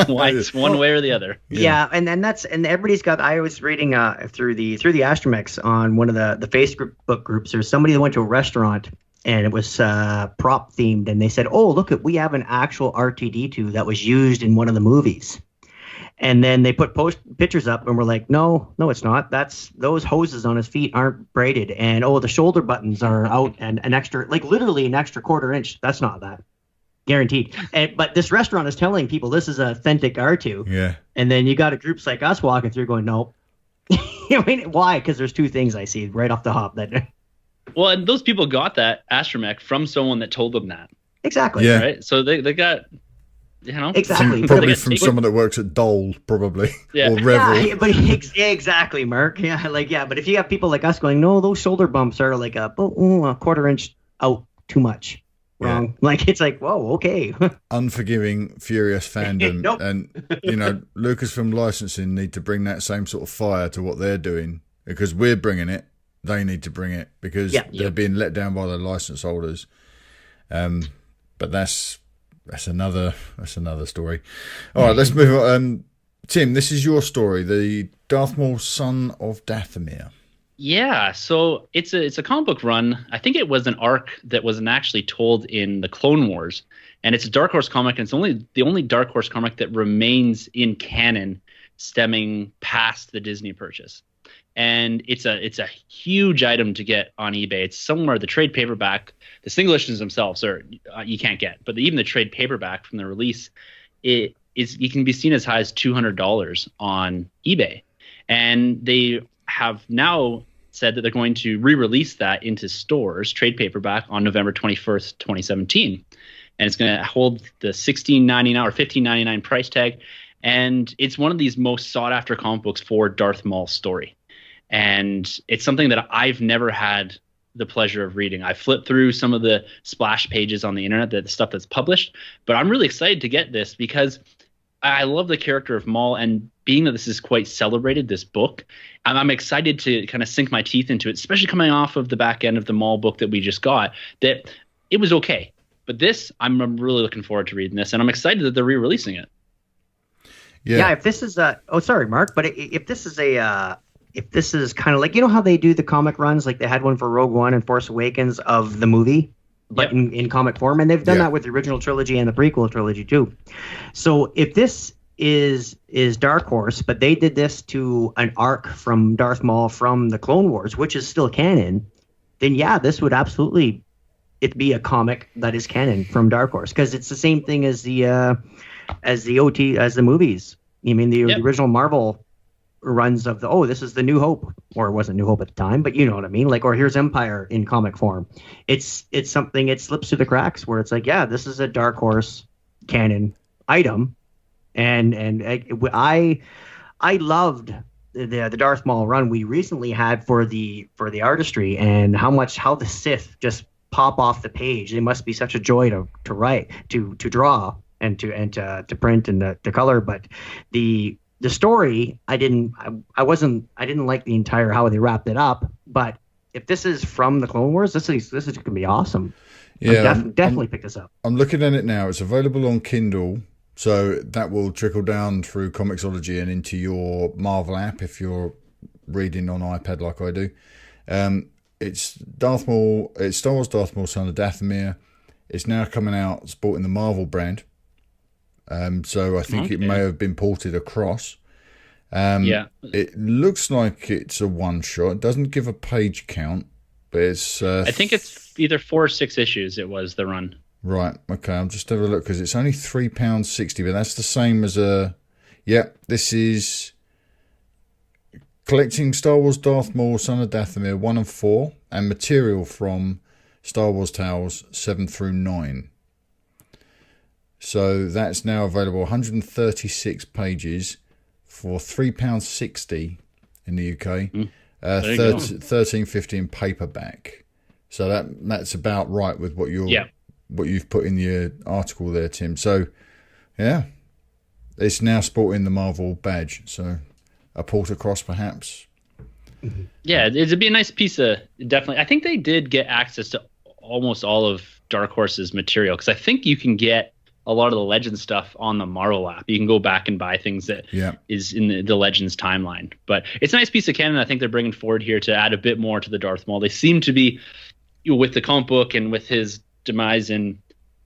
why it's one way or the other. Yeah, and everybody's got. I was reading through the Astromechs on one of the Facebook groups. There's somebody that went to a restaurant. And it was prop themed, and they said, "Oh, look we have an actual R2-D2 that was used in one of the movies." And then they put pictures up, and we're like, "No, it's not. Those hoses on his feet aren't braided, and the shoulder buttons are out, and an extra, like literally an extra 1/4 inch. That's not that, guaranteed." But this restaurant is telling people this is authentic R2. Yeah. And then you got groups like us walking through going, "Nope." Why? Because there's two things I see right off the hop that. Well, and those people got that astromech from someone that told them that. Exactly. Yeah. Right. So they got You know, Exactly. Probably from someone that works at Dole, probably. Yeah. Or Revel. Yeah, but exactly, Mark. Yeah, like, yeah, but if you have people like us going, no, those shoulder bumps are like a quarter inch out too much. Wrong. Yeah. Like, it's like, whoa, okay. Unforgiving, furious fandom. Nope. And, Lucasfilm licensing need to bring that same sort of fire to what they're doing, because we're bringing it. They need to bring it, because they're being let down by their license holders. But that's another story. All right, let's move on. Tim, this is your story, the Darth Maul, son of Dathomir. Yeah, so it's a comic book run. I think it was an arc that wasn't actually told in the Clone Wars, and it's a Dark Horse comic, and it's the only Dark Horse comic that remains in canon, stemming past the Disney purchase. And it's a huge item to get on eBay. It's somewhere the trade paperback, the single issues themselves are you can't get, but even the trade paperback from the release, it can be seen as high as $200 on eBay, and they have now said that they're going to re-release that into stores, trade paperback, on November 21st, 2017. And it's going to hold the $16.99 or $15.99 price tag. And it's one of these most sought after comic books for Darth Maul's story. And it's something that I've never had the pleasure of reading. I flipped through some of the splash pages on the internet, the stuff that's published, but I'm really excited to get this because I love the character of Maul, and being that this is quite celebrated, this book, I'm excited to kind of sink my teeth into it, especially coming off of the back end of the Maul book that we just got, that it was okay. But this, I'm really looking forward to reading this, and I'm excited that they're re-releasing it. Yeah, if this is sorry, Mark, but if this is if this is kind of like, you know how they do the comic runs, like they had one for Rogue One and Force Awakens of the movie, but in comic form, and they've done that with the original trilogy and the prequel trilogy too. So if this is Dark Horse, but they did this to an arc from Darth Maul from the Clone Wars, which is still canon, then this would absolutely be a comic that is canon from Dark Horse, because it's the same thing as the movies. You mean the original Marvel runs of this is the New Hope, or it wasn't New Hope at the time, but you know what I mean, like, or here's Empire in comic form. It's something, it slips through the cracks where it's like, this is a Dark Horse canon item, and I loved the Darth Maul run we recently had for the artistry, and how the Sith just pop off the page. They must be such a joy to write, to draw, and to print and to color. But the story, I didn't like the entire how they wrapped it up. But if this is from the Clone Wars, this is going to be awesome. Yeah, definitely pick this up. I'm looking at it now. It's available on Kindle, so that will trickle down through Comixology and into your Marvel app if you're reading on iPad like I do. It's Darth Maul. It's Star Wars Darth Maul, son of Dathomir. It's now coming out sporting the Marvel brand. So I think it may have been ported across. It looks like it's a one shot. It doesn't give a page count, but it's. I think it's either 4 or 6 issues. It was the run. Right. Okay. I'll just have a look because it's only £3.60, but that's the same as a. This is collecting Star Wars Darth Maul, son of Dathomir 1 and 4, and material from Star Wars Tales 7 through 9. So that's now available, 136 pages for £3.60 in the UK, $13.50 in paperback. So that's about right with what you've put in your article there, Tim. So it's now sporting the Marvel badge. So a port across, perhaps. Yeah, it'd be a nice piece of, definitely. I think they did get access to almost all of Dark Horse's material, because I think you can get a lot of the Legends stuff on the Marvel app. You can go back and buy things that is in the Legends timeline. But it's a nice piece of canon I think they're bringing forward here to add a bit more to the Darth Maul. They seem to be, with the comic book and with his demise in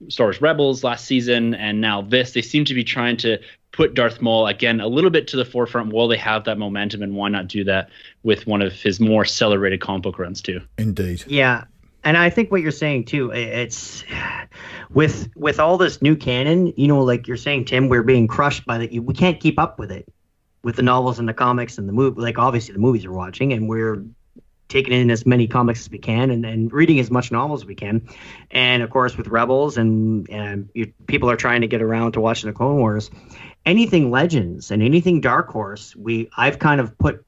Star Wars Rebels last season and now this, they seem to be trying to put Darth Maul again a little bit to the forefront while they have that momentum, and why not do that with one of his more celebrated comic book runs too. Indeed. Yeah. And I think what you're saying too, it's with all this new canon, like you're saying, Tim, we're being crushed by we can't keep up with it, with the novels and the comics and the movie. Like, obviously the movies we're watching, and we're taking in as many comics as we can and reading as much novels as we can. And of course, with Rebels and people are trying to get around to watching the Clone Wars. Anything Legends and anything Dark Horse, I've kind of put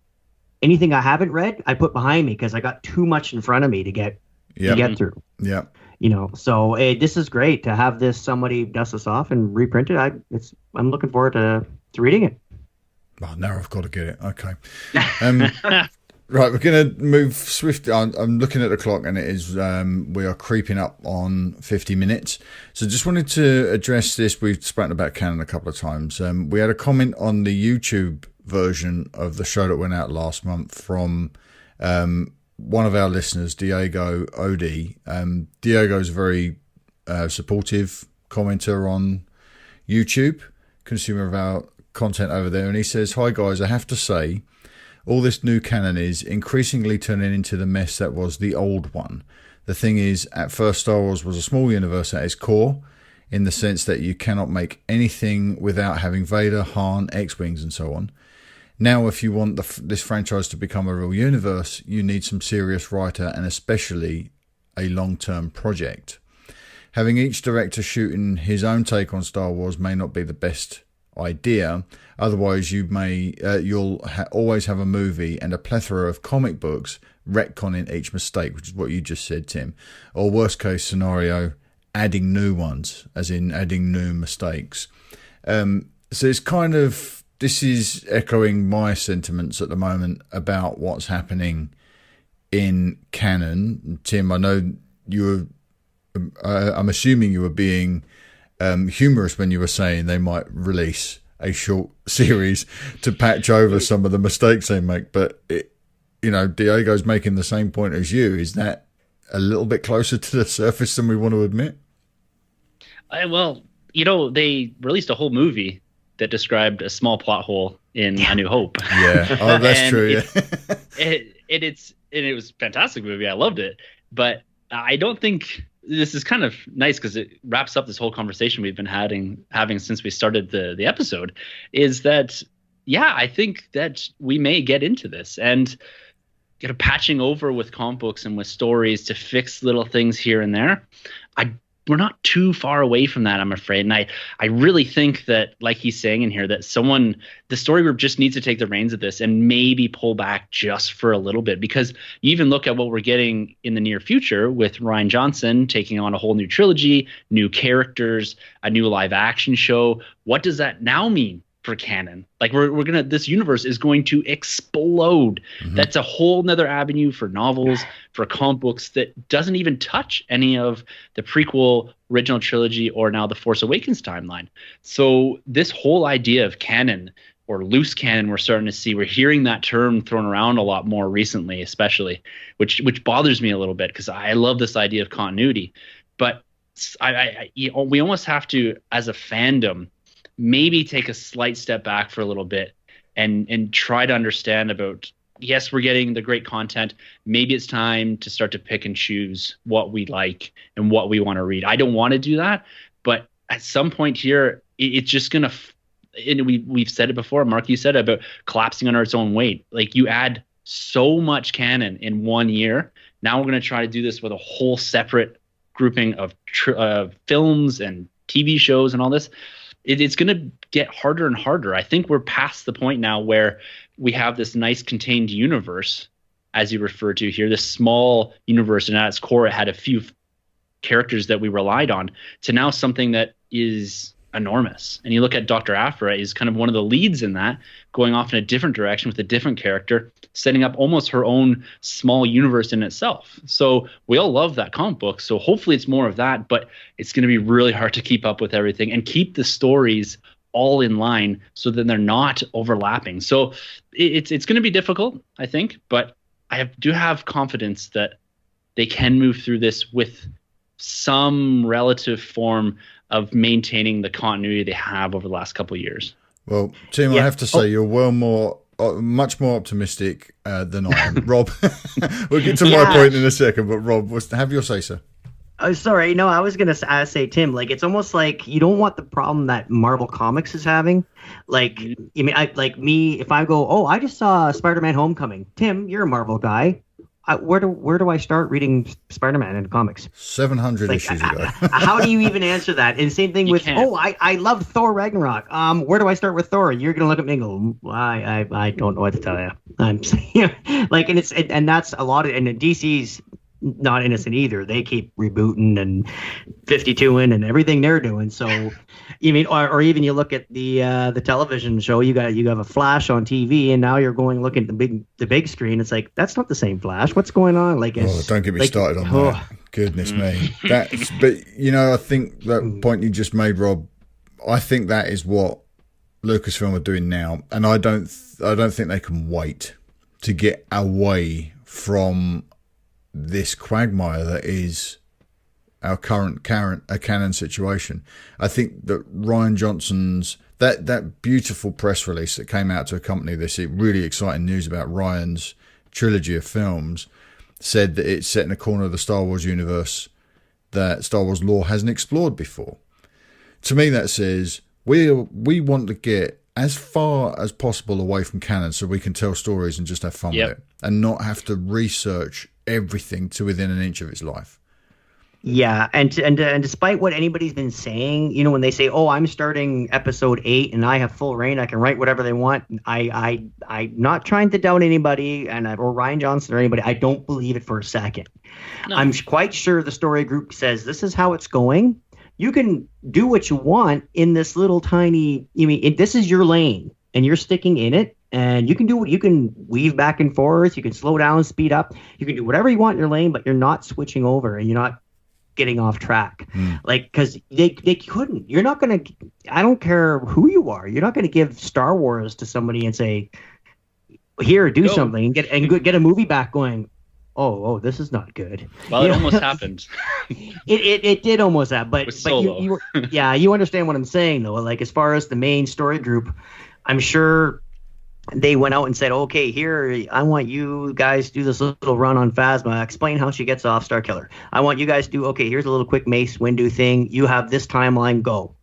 anything I haven't read, I put behind me because I got too much in front of me to get through. Yeah. So this is great to have this. Somebody dust this off and reprint it. I'm looking forward to reading it. Oh, now I've got to get it. Okay. Right, we're going to move swiftly. I'm looking at the clock, and it is we are creeping up on 50 minutes. So just wanted to address this. We've spoken about Canon a couple of times. We had a comment on the YouTube version of the show that went out last month from one of our listeners, Diego Odi. Diego's a very supportive commenter on YouTube, consumer of our content over there, and he says, "Hi guys, I have to say, all this new canon is increasingly turning into the mess that was the old one. The thing is, at first Star Wars was a small universe at its core, in the sense that you cannot make anything without having Vader, Han, X-Wings and so on. Now, if you want this franchise to become a real universe, you need some serious writer and especially a long-term project. Having each director shooting his own take on Star Wars may not be the best idea. Otherwise, you'll always have a movie and a plethora of comic books retconning each mistake, which is what you just said, Tim. Or worst case scenario, adding new ones, as in adding new mistakes." So it's kind of, this is echoing my sentiments at the moment about what's happening in canon. Tim, I know you were, I'm assuming you were being humorous when you were saying they might release a short series to patch over some of the mistakes they make, but Diego's making the same point as you. Is that a little bit closer to the surface than we want to admit? They released a whole movie that described a small plot hole in A New Hope. Yeah, oh, that's true. It was a fantastic movie. I loved it, but I don't think this is kind of nice because it wraps up this whole conversation we've been having since we started the episode. Is that, I think that we may get into this and patching over with comic books and with stories to fix little things here and there. We're not too far away from that, I'm afraid. And I really think that, like he's saying in here, that the story group just needs to take the reins of this and maybe pull back just for a little bit. Because you even look at what we're getting in the near future with Rian Johnson taking on a whole new trilogy, new characters, a new live action show. What does that now mean for canon? Like this universe is going to explode. Mm-hmm. That's a whole nother avenue for novels, for comic books that doesn't even touch any of the prequel original trilogy or now the Force Awakens timeline. So this whole idea of canon or loose canon, we're starting to see, we're hearing that term thrown around a lot more recently, especially, which bothers me a little bit because I love this idea of continuity. But we almost have to, as a fandom, maybe take a slight step back for a little bit and try to understand about, yes, we're getting the great content. Maybe it's time to start to pick and choose what we like and what we want to read. I don't want to do that, but at some point here, it's just going to, and we've said it before, Mark, you said about collapsing under its own weight. Like you add so much canon in 1 year. Now we're going to try to do this with a whole separate grouping of films and TV shows and all this. It's going to get harder and harder. I think we're past the point now where we have this nice contained universe, as you referred to here, this small universe, and at its core, it had a few characters that we relied on, to now something that is enormous. And you look at Dr. Aphra is kind of one of the leads in that, going off in a different direction with a different character, setting up almost her own small universe in itself. So we all love that comic book. So hopefully it's more of that, but it's going to be really hard to keep up with everything and keep the stories all in line so that they're not overlapping. So it's going to be difficult, I think, but I do have confidence that they can move through this with some relative form of maintaining the continuity they have over the last couple of years. Well, Tim, I have to say you're much more optimistic than I am. Rob, we'll get to my point in a second, but Rob, have your say, sir. Oh, sorry. No, I was going to say, Tim, like, it's almost like you don't want the problem that Marvel Comics is having. Like, I mean, if I go, I just saw Spider-Man Homecoming. Tim, you're a Marvel guy. where do I start reading Spider-Man in comics? 700 issues ago. How do you even answer that? And same thing with I love Thor Ragnarok. Where do I start with Thor? You're gonna look at me and go, I don't know what to tell you. I'm like, and that's a lot of, and DC's not innocent either. They keep rebooting and 52ing and everything they're doing. So you mean, or even you look at the television show, you have a Flash on TV, and now you're going looking at the big screen. It's like, that's not the same Flash. What's going on? Like, don't get me started on that. Goodness me. But I think that point you just made, Rob, I think that is what Lucasfilm are doing now, and I don't think they can wait to get away from this quagmire that is our current canon situation. I think that Rian Johnson's that beautiful press release that came out to accompany this, really exciting news about Rian's trilogy of films, said that it's set in a corner of the Star Wars universe that Star Wars lore hasn't explored before. To me, that says we want to get as far as possible away from canon so we can tell stories and just have fun with it and not have to research everything to within an inch of its life. Yeah, and despite what anybody's been saying, when they say, "Oh, I'm starting episode 8 and I have full reign, I can write whatever they want," I'm not trying to doubt anybody or Rian Johnson or anybody. I don't believe it for a second. No. I'm quite sure the story group says this is how it's going. You can do what you want in this little tiny. This is your lane, and you're sticking in it. And you can weave back and forth. You can slow down, speed up. You can do whatever you want in your lane, but you're not switching over, and you're not getting off track. Because they couldn't. You're not going to. I don't care who you are. You're not going to give Star Wars to somebody and say, "Here, do something," and get a movie back going. Oh, this is not good. Well, it almost happened. It did almost happen, but Solo. you understand what I'm saying though. Like, as far as the main story group, I'm sure they went out and said, "Okay, here, I want you guys to do this little run on Phasma. Explain how she gets off Starkiller. I want you guys to do, okay, here's a little quick Mace Windu thing. You have this timeline, go."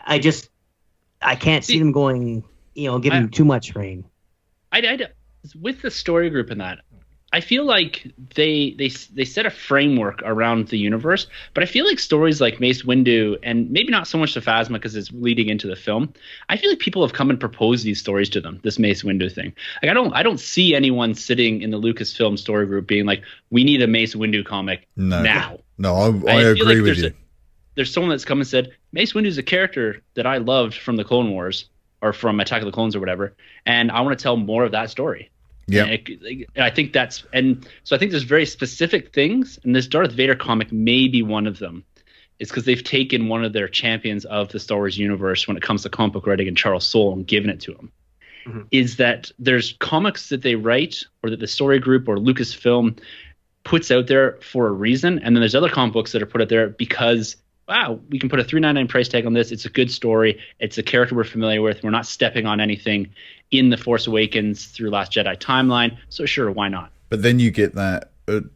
I can't see them going, giving too much reign. With the story group and that, I feel like they set a framework around the universe, but I feel like stories like Mace Windu, and maybe not so much the Phasma because it's leading into the film, I feel like people have come and proposed these stories to them, this Mace Windu thing. Like, I don't see anyone sitting in the Lucasfilm story group being like, we need a Mace Windu comic now. No, I agree with you. There's someone that's come and said, Mace Windu is a character that I loved from the Clone Wars or from Attack of the Clones or whatever, and I want to tell more of that story. Yeah, I think so I think there's very specific things, and this Darth Vader comic may be one of them. It's because they've taken one of their champions of the Star Wars universe when it comes to comic book writing, and Charles Soule, and given it to him. Mm-hmm. Is that there's comics that they write or that the story group or Lucasfilm puts out there for a reason, and then there's other comic books that are put out there because, wow, we can put a $3.99 price tag on this. It's a good story. It's a character we're familiar with. We're not stepping on anything in the Force Awakens through Last Jedi timeline. So sure, why not? But then you get that,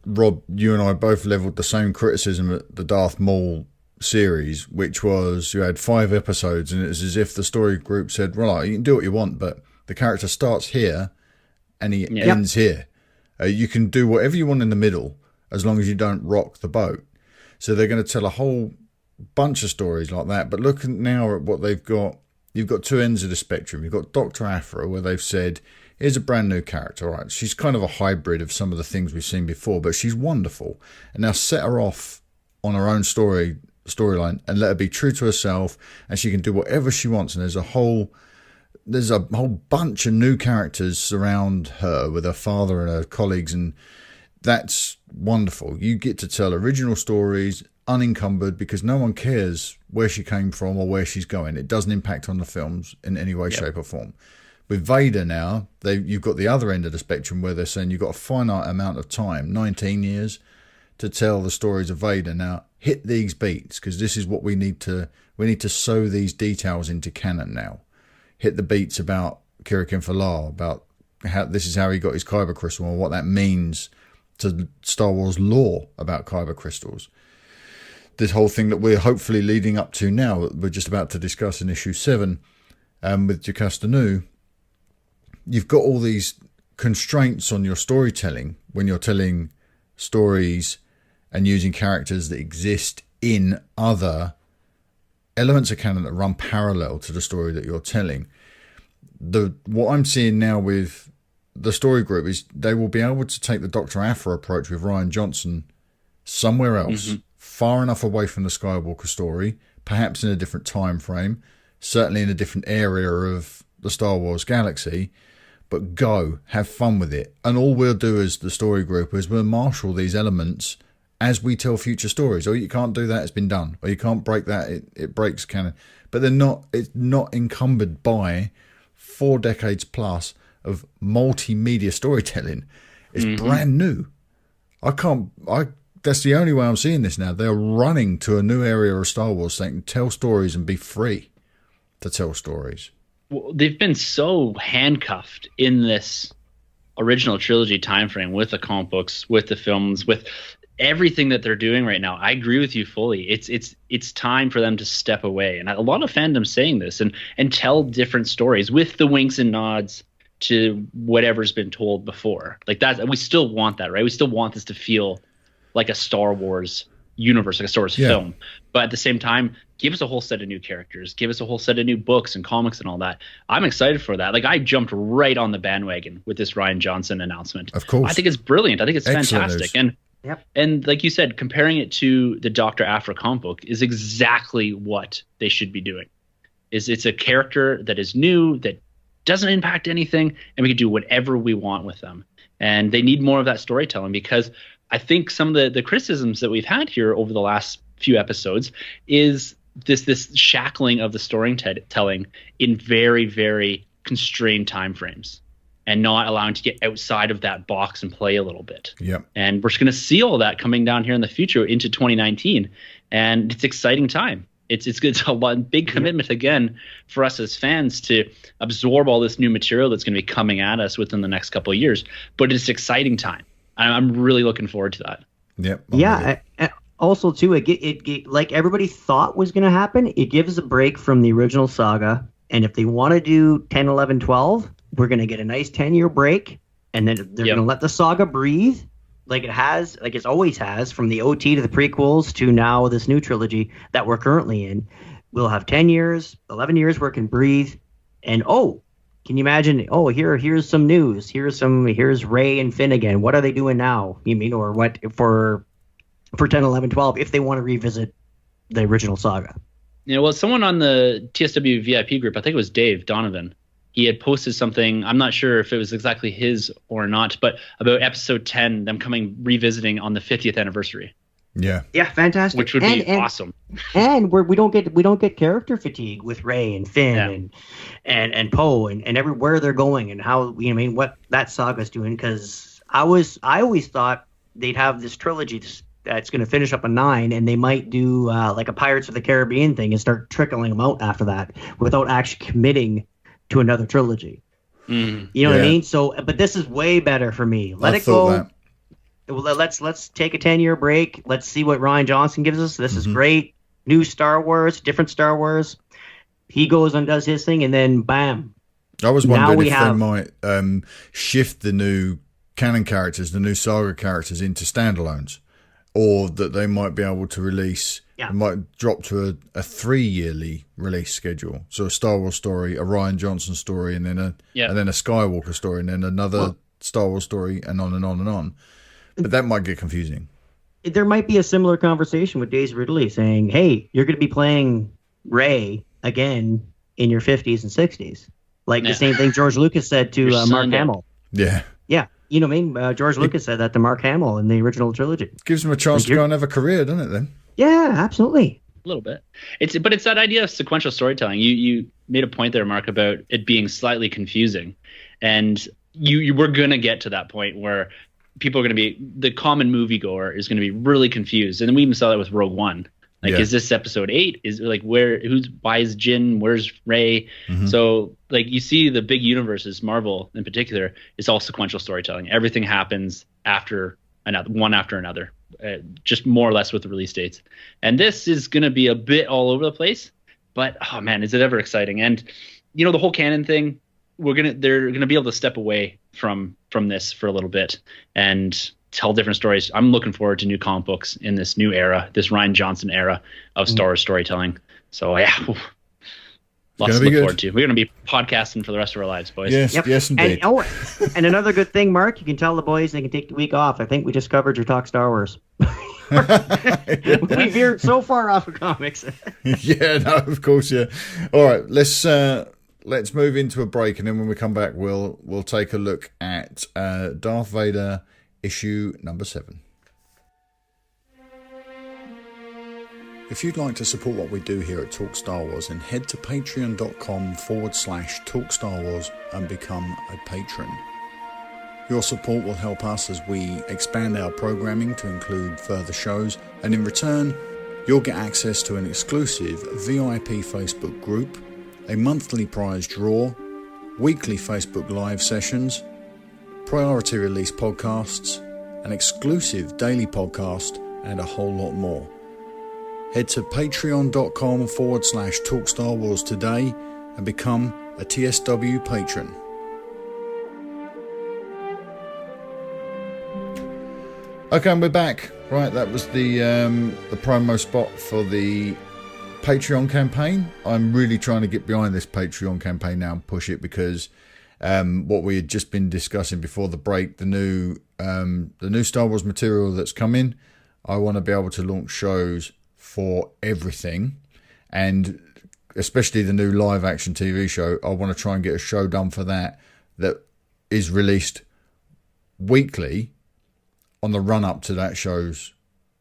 Rob, you and I both leveled the same criticism at the Darth Maul series, which was you had 5 episodes and it was as if the story group said, right, you can do what you want, but the character starts here and he ends here. You can do whatever you want in the middle as long as you don't rock the boat. So they're going to tell a whole bunch of stories like that. But look now at what they've got. You've got 2 ends of the spectrum. You've got Dr. Aphra, where they've said, here's a brand new character. All right, she's kind of a hybrid of some of the things we've seen before, but she's wonderful. And now set her off on her own storyline and let her be true to herself, and she can do whatever she wants. And there's a whole bunch of new characters around her with her father and her colleagues, and that's wonderful. You get to tell original stories, unencumbered, because no one cares where she came from or where she's going. It doesn't impact on the films in any way, shape or form. With Vader now, you've got the other end of the spectrum where they're saying you've got a finite amount of time, 19 years, to tell the stories of Vader. Now, hit these beats, because this is what we need to sew these details into canon now. Hit the beats about Kirikin Falar, about how this is how he got his kyber crystal and what that means to Star Wars lore about kyber crystals. This whole thing that we're hopefully leading up to now, we're just about to discuss in issue 7 with Jocasta Nu. You've got all these constraints on your storytelling when you're telling stories and using characters that exist in other elements of canon that run parallel to the story that you're telling. What I'm seeing now with the story group is they will be able to take the Dr. Aphra approach with Rian Johnson somewhere else, far enough away from the Skywalker story, perhaps in a different time frame, certainly in a different area of the Star Wars galaxy, but go have fun with it. And all we'll do as the story group is we'll marshal these elements as we tell future stories. Or you can't do that, it's been done. Or you can't break that, it breaks canon. But it's not encumbered by 4 decades plus of multimedia storytelling. It's brand new. That's the only way I'm seeing this now. They're running to a new area of Star Wars so they can tell stories and be free to tell stories. Well, they've been so handcuffed in this original trilogy timeframe with the comic books, with the films, with everything that they're doing right now. I agree with you fully. It's time for them to step away. And a lot of fandom's saying this and tell different stories with the winks and nods to whatever's been told before. Like that, we still want that, right? We still want this to feel like a Star Wars universe, like a Star Wars film. But at the same time, give us a whole set of new characters, give us a whole set of new books and comics and all that. I'm excited for that. Like I jumped right on the bandwagon with this Rian Johnson announcement. Of course. I think it's brilliant. I think it's Excellent fantastic. news. And like you said, comparing it to the Dr. Aphra comic book is exactly what they should be doing. It's a character that is new, that doesn't impact anything, and we can do whatever we want with them. And they need more of that storytelling, because I think some of the criticisms that we've had here over the last few episodes is this shackling of the storytelling in very, very constrained time frames, and not allowing to get outside of that box and play a little bit. Yep. And we're just going to see all that coming down here in the future into 2019, and it's exciting time. It's good. It's a big commitment again for us as fans to absorb all this new material that's going to be coming at us within the next couple of years. But it's exciting time. I'm really looking forward to that. Yep. Also, too, it like everybody thought was going to happen. It gives a break from the original saga, and if they want to do 10, 11, 12, we're going to get a nice 10-year break, and then they're going to let the saga breathe. Like it always has, from the OT to the prequels to now this new trilogy that we're currently in. We'll have 10 years, 11 years where it can breathe. And can you imagine? Here's some news. Here's Rey and Finn again. What are they doing now? You mean, or what for 10, 11, 12 if they want to revisit the original saga? Someone on the TSW VIP group, I think it was Dave Donovan, he had posted something, I'm not sure if it was exactly his or not, but about episode 10, them revisiting on the 50th anniversary. Yeah. Yeah, fantastic. Which would be awesome. And we don't get character fatigue with Rey and Finn and Poe and everywhere they're going and how what that saga's doing, because I always thought they'd have this trilogy that's going to finish up a 9, and they might do like a Pirates of the Caribbean thing and start trickling them out after that without actually committing to another trilogy. You know what I mean? So, but this is way better for me. Let it go. Let's take a 10-year break. Let's see what Rian Johnson gives us. This is great. New Star Wars, different Star Wars. He goes and does his thing, and then bam. I was wondering if they might shift the new canon characters, the new saga characters, into standalones, or that they might be able to release. It might drop to a 3-yearly release schedule. So a Star Wars story, a Rian Johnson story, and then a Skywalker story, and then another Star Wars story, and on and on and on. But that might get confusing. There might be a similar conversation with Daisy Ridley saying, hey, you're going to be playing Rey again in your 50s and 60s. Like the same thing George Lucas said to Mark Hamill. Yeah. Yeah. You know what I mean? George Lucas said that to Mark Hamill in the original trilogy. Gives him a chance to go and have a career, doesn't it, then? Yeah, absolutely. A little bit. But it's that idea of sequential storytelling. You made a point there, Mark, about it being slightly confusing. And you were going to get to that point where people are going to be, the common moviegoer is going to be really confused. And we even saw that with Rogue One. Like, is this episode 8? Is like, why is Jin? Where's Rey? So like you see the big universes, Marvel in particular, is all sequential storytelling. Everything happens after another, one after another, just more or less with the release dates. And this is going to be a bit all over the place, but oh man, is it ever exciting. And the whole canon thing, they're gonna be able to step away from this for a little bit and tell different stories. I'm looking forward to new comic books in this new era, this Rian Johnson era of Star Wars storytelling. So yeah, lots to look forward to. We're going to be podcasting for the rest of our lives, boys. Yes, yes, indeed. And another good thing, Mark, you can tell the boys they can take the week off. I think we just covered your Talk Star Wars. We veered so far off of comics. Yeah, no, of course, yeah. All right, let's move into a break, and then when we come back, we'll take a look at Darth Vader issue number 7. If you'd like to support what we do here at Talk Star Wars, then head to patreon.com/Talk Star Wars and become a patron. Your support will help us as we expand our programming to include further shows, and in return, you'll get access to an exclusive VIP Facebook group, a monthly prize draw, weekly Facebook live sessions, priority release podcasts, an exclusive daily podcast, and a whole lot more. Head to patreon.com/Talk Star Wars today and become a TSW patron. Okay, and we're back. Right, that was the promo spot for the Patreon campaign. I'm really trying to get behind this Patreon campaign now and push it because what we had just been discussing before the break, the new Star Wars material that's coming, I want to be able to launch shows for everything, and especially the new live action TV show. I want to try and get a show done for that is released weekly on the run up to that show's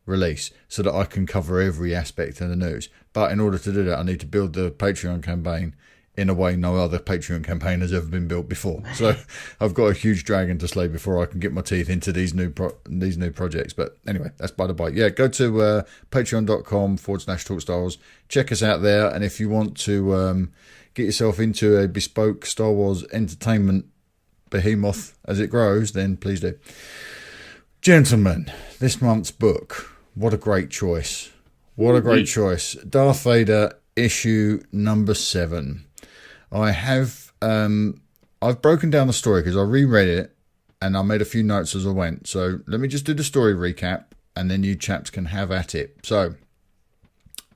release, so that I can cover every aspect of the news. But in order to do that, I need to build the Patreon campaign in a way no other Patreon campaign has ever been built before. So I've got a huge dragon to slay before I can get my teeth into these new projects. But anyway, that's by the by. Yeah, go to patreon.com/Talk Star Wars. Check us out there. And if you want to get yourself into a bespoke Star Wars entertainment behemoth as it grows, then please do. Gentlemen, this month's book, what a great choice. What a great choice. Darth Vader, issue number 7. I've broken down the story because I reread it and I made a few notes as I went. So let me just do the story recap and then you chaps can have at it. So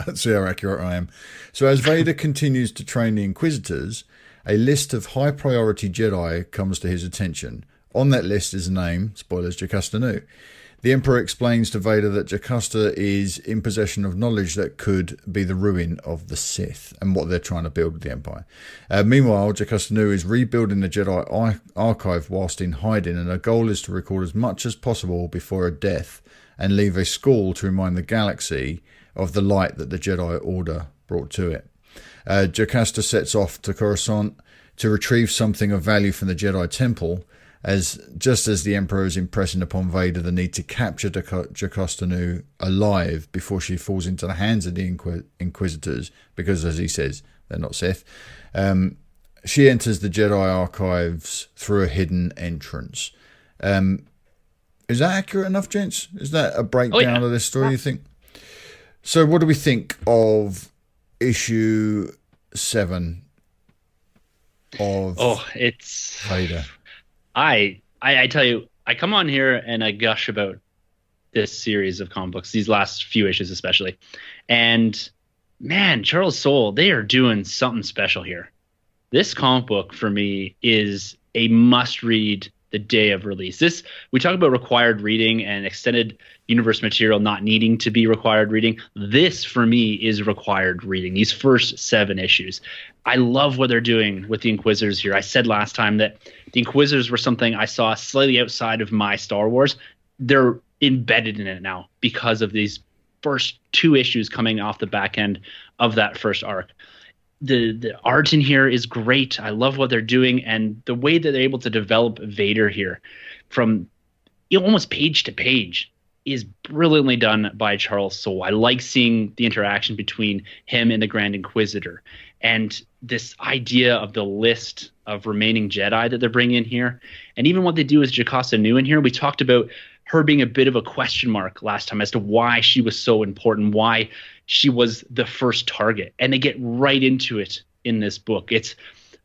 let's see how accurate I am. So as Vader continues to train the Inquisitors, a list of high priority Jedi comes to his attention. On that list is a name, spoilers, Jocasta Nu. The Emperor explains to Vader that Jocasta is in possession of knowledge that could be the ruin of the Sith and what they're trying to build with the Empire. Meanwhile, Jocasta Nu is rebuilding the Jedi archive whilst in hiding, and her goal is to record as much as possible before her death and leave a school to remind the galaxy of the light that the Jedi Order brought to it. Jocasta sets off to Coruscant to retrieve something of value from the Jedi Temple, just as the Emperor is impressing upon Vader the need to capture Jocasta Nu alive before she falls into the hands of the Inquisitors, because, as he says, they're not Sith. She enters the Jedi archives through a hidden entrance. Is that accurate enough, gents? Is that a breakdown of this story, you think? So what do we think of issue 7 of it's Vader? I tell you, I come on here and I gush about this series of comic books, these last few issues especially. And man, Charles Soule, they are doing something special here. This comic book for me is a must read the day of release. We talk about required reading and extended universe material not needing to be required reading. This for me is required reading. These first 7 issues. I love what they're doing with the Inquisitors here. I said last time that the Inquisitors were something I saw slightly outside of my Star Wars. They're embedded in it now because of these first 2 issues coming off the back end of that first arc. The art in here is great. I love what they're doing, and the way that they're able to develop Vader here from almost page to page is brilliantly done by Charles Soule. I like seeing the interaction between him and the Grand Inquisitor, and this idea of the list of remaining Jedi that they're bringing in here, and even what they do with Jocasta Nu in here. We talked about her being a bit of a question mark last time as to why she was so important, why she was the first target, and they get right into it in this book. It's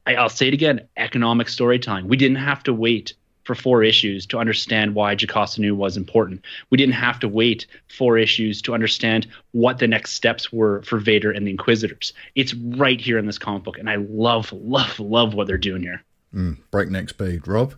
I'll say it again, economic storytelling. We didn't have to wait for 4 issues to understand why Jocasta Nu was important. We didn't have to wait 4 issues to understand what the next steps were for Vader and the Inquisitors. It's right here in this comic book, and I love what they're doing here. Breakneck speed. Rob?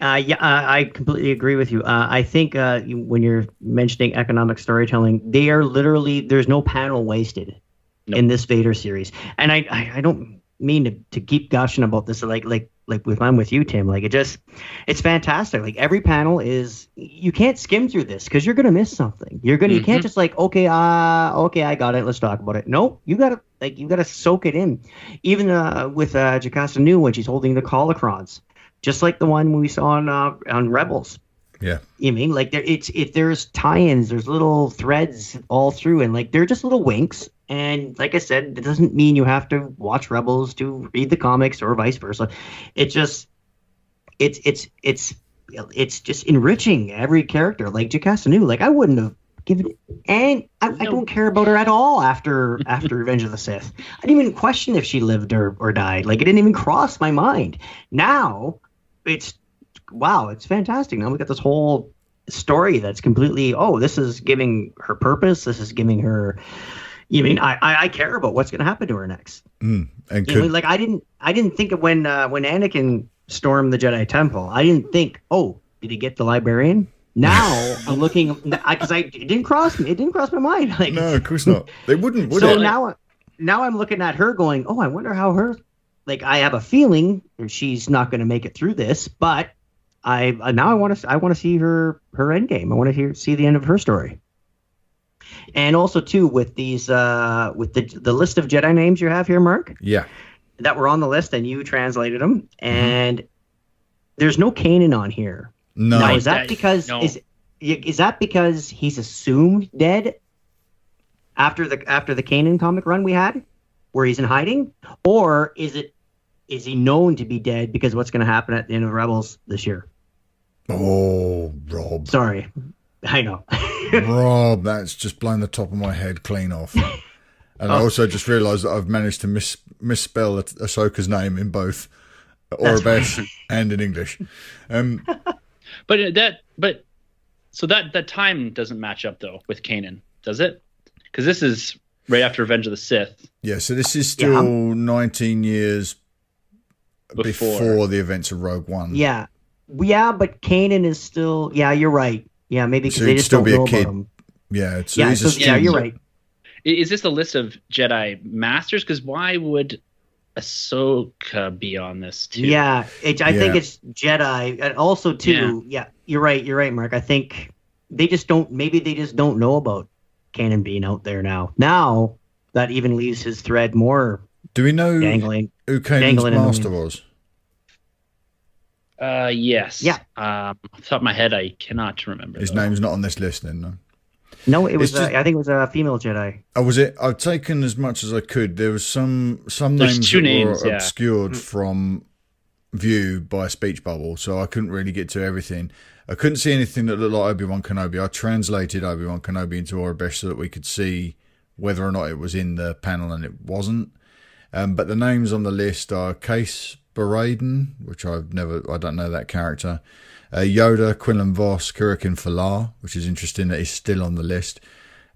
I completely agree with you. I think when you're mentioning economic storytelling, they are literally, there's no panel wasted in this Vader series. And I don't mean to keep gushing about this like if I'm with you, Tim, like it's fantastic. Like every panel is, you can't skim through this because you're gonna miss something. You can't just like, okay, I got it, let's talk about it. No, you gotta soak it in. Even with Jocasta Nu when she's holding the holocrons, just like the one we saw on Rebels. Yeah, you mean like there's tie-ins, there's little threads all through, and like they're just little winks. And like I said, it doesn't mean you have to watch Rebels to read the comics or vice versa. It's just enriching every character. Like Jocasta Nu, like I wouldn't have given it, and I don't care about her at all after Revenge of the Sith. I didn't even question if she lived or died. Like it didn't even cross my mind. Now it's fantastic. Now we got this whole story that's completely, this is giving her purpose. This is giving her, I care about what's going to happen to her next. And I didn't think of when Anakin stormed the Jedi Temple. I didn't think, did he get the librarian? Now I'm looking, because it didn't cross me. It didn't cross my mind. Like, no, of course not. They wouldn't, would so it? now I'm looking at her going, I wonder how her, like, I have a feeling she's not going to make it through this, but I want to see her end game. I want to see the end of her story. And also too with these with the list of Jedi names you have here, Mark. Yeah. That were on the list and you translated them, and there's no Kanan on here. No. Now, is that because is that because he's assumed dead after the Kanan comic run we had, where he's in hiding, or is he known to be dead because of what's going to happen at the end of Rebels this year? Oh, Rob. Sorry. I know. Rob, that's just blown the top of my head clean off. And I also just realised that I've managed to misspell Ahsoka's name in both Aurebesh and in English. But that time doesn't match up though with Kanan, does it? Because this is right after Revenge of the Sith. Yeah, so this is still 19 years before the events of Rogue One. Yeah, but Kanan is still. Yeah, you're right. Yeah, maybe because So they he'd just still don't be a know kid. about him. Yeah, so he's a student. you're right. Is this the list of Jedi Masters? Because why would Ahsoka be on this too? Yeah, I think it's Jedi, and also too. Yeah, you're right, Mark. I think they just don't. Maybe they just don't know about Kanan being out there now. Now that even leaves his thread more. Do we know who Kanan's master was? Yes. Yeah. Off the top of my head, I cannot remember. His name's not on this list then, no? No, it was. I think it was a female Jedi. Oh, was it? I've taken as much as I could. There was some names that were obscured from view by a speech bubble, so I couldn't really get to everything. I couldn't see anything that looked like Obi-Wan Kenobi. I translated Obi-Wan Kenobi into Aurebesh so that we could see whether or not it was in the panel, and it wasn't. But the names on the list are Case Baraden, which I don't know that character. Yoda, Quinlan Voss, Kurikan Falah, which is interesting that he's still on the list.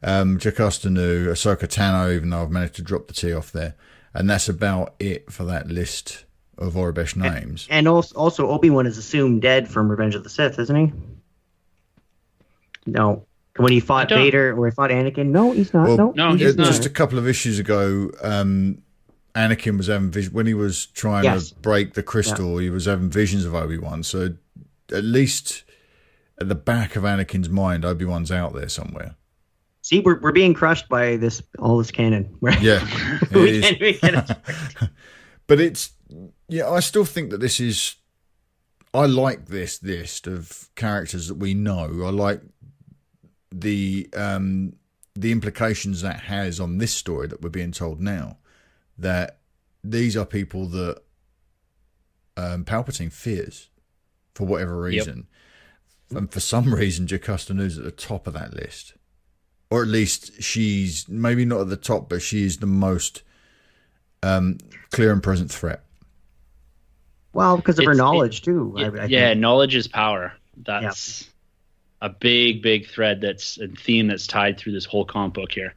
Jocasta Nu, Ahsoka Tano, even though I've managed to drop the T off there. And that's about it for that list of Aurebesh names. And also Obi-Wan is assumed dead from Revenge of the Sith, isn't he? No. When he fought Vader or he fought Anakin? No, he's not. Well, no, he's not. Just a couple of issues ago, Anakin was having visions when he was trying to break the crystal. He was having visions of Obi-Wan. So at least at the back of Anakin's mind, Obi-Wan's out there somewhere. See, we're being crushed by all this canon. Yeah, but it's I still think that this is. I like this list of characters that we know. I like the implications that has on this story that we're being told now. That these are people that Palpatine fears for whatever reason. Yep. And for some reason, Jocasta Nu's at the top of that list. Or at least she's maybe not at the top, but she is the most clear and present threat. Well, because of her knowledge too. I think. Knowledge is power. That's a big thread, that's a theme that's tied through this whole comic book here.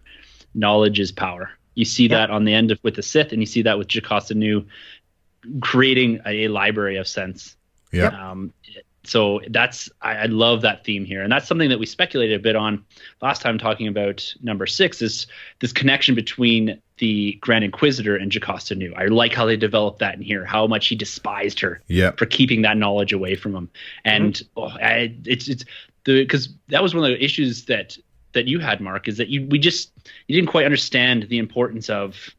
Knowledge is power. You see that on the end with the Sith, and you see that with Jocasta Nu creating a library of sense. Yeah. So I love that theme here, and that's something that we speculated a bit on last time talking about number 6, is this connection between the Grand Inquisitor and Jocasta Nu. I like how they developed that in here, how much he despised her for keeping that knowledge away from him, and because that was one of the issues that you had, Mark, is that you didn't quite understand the importance of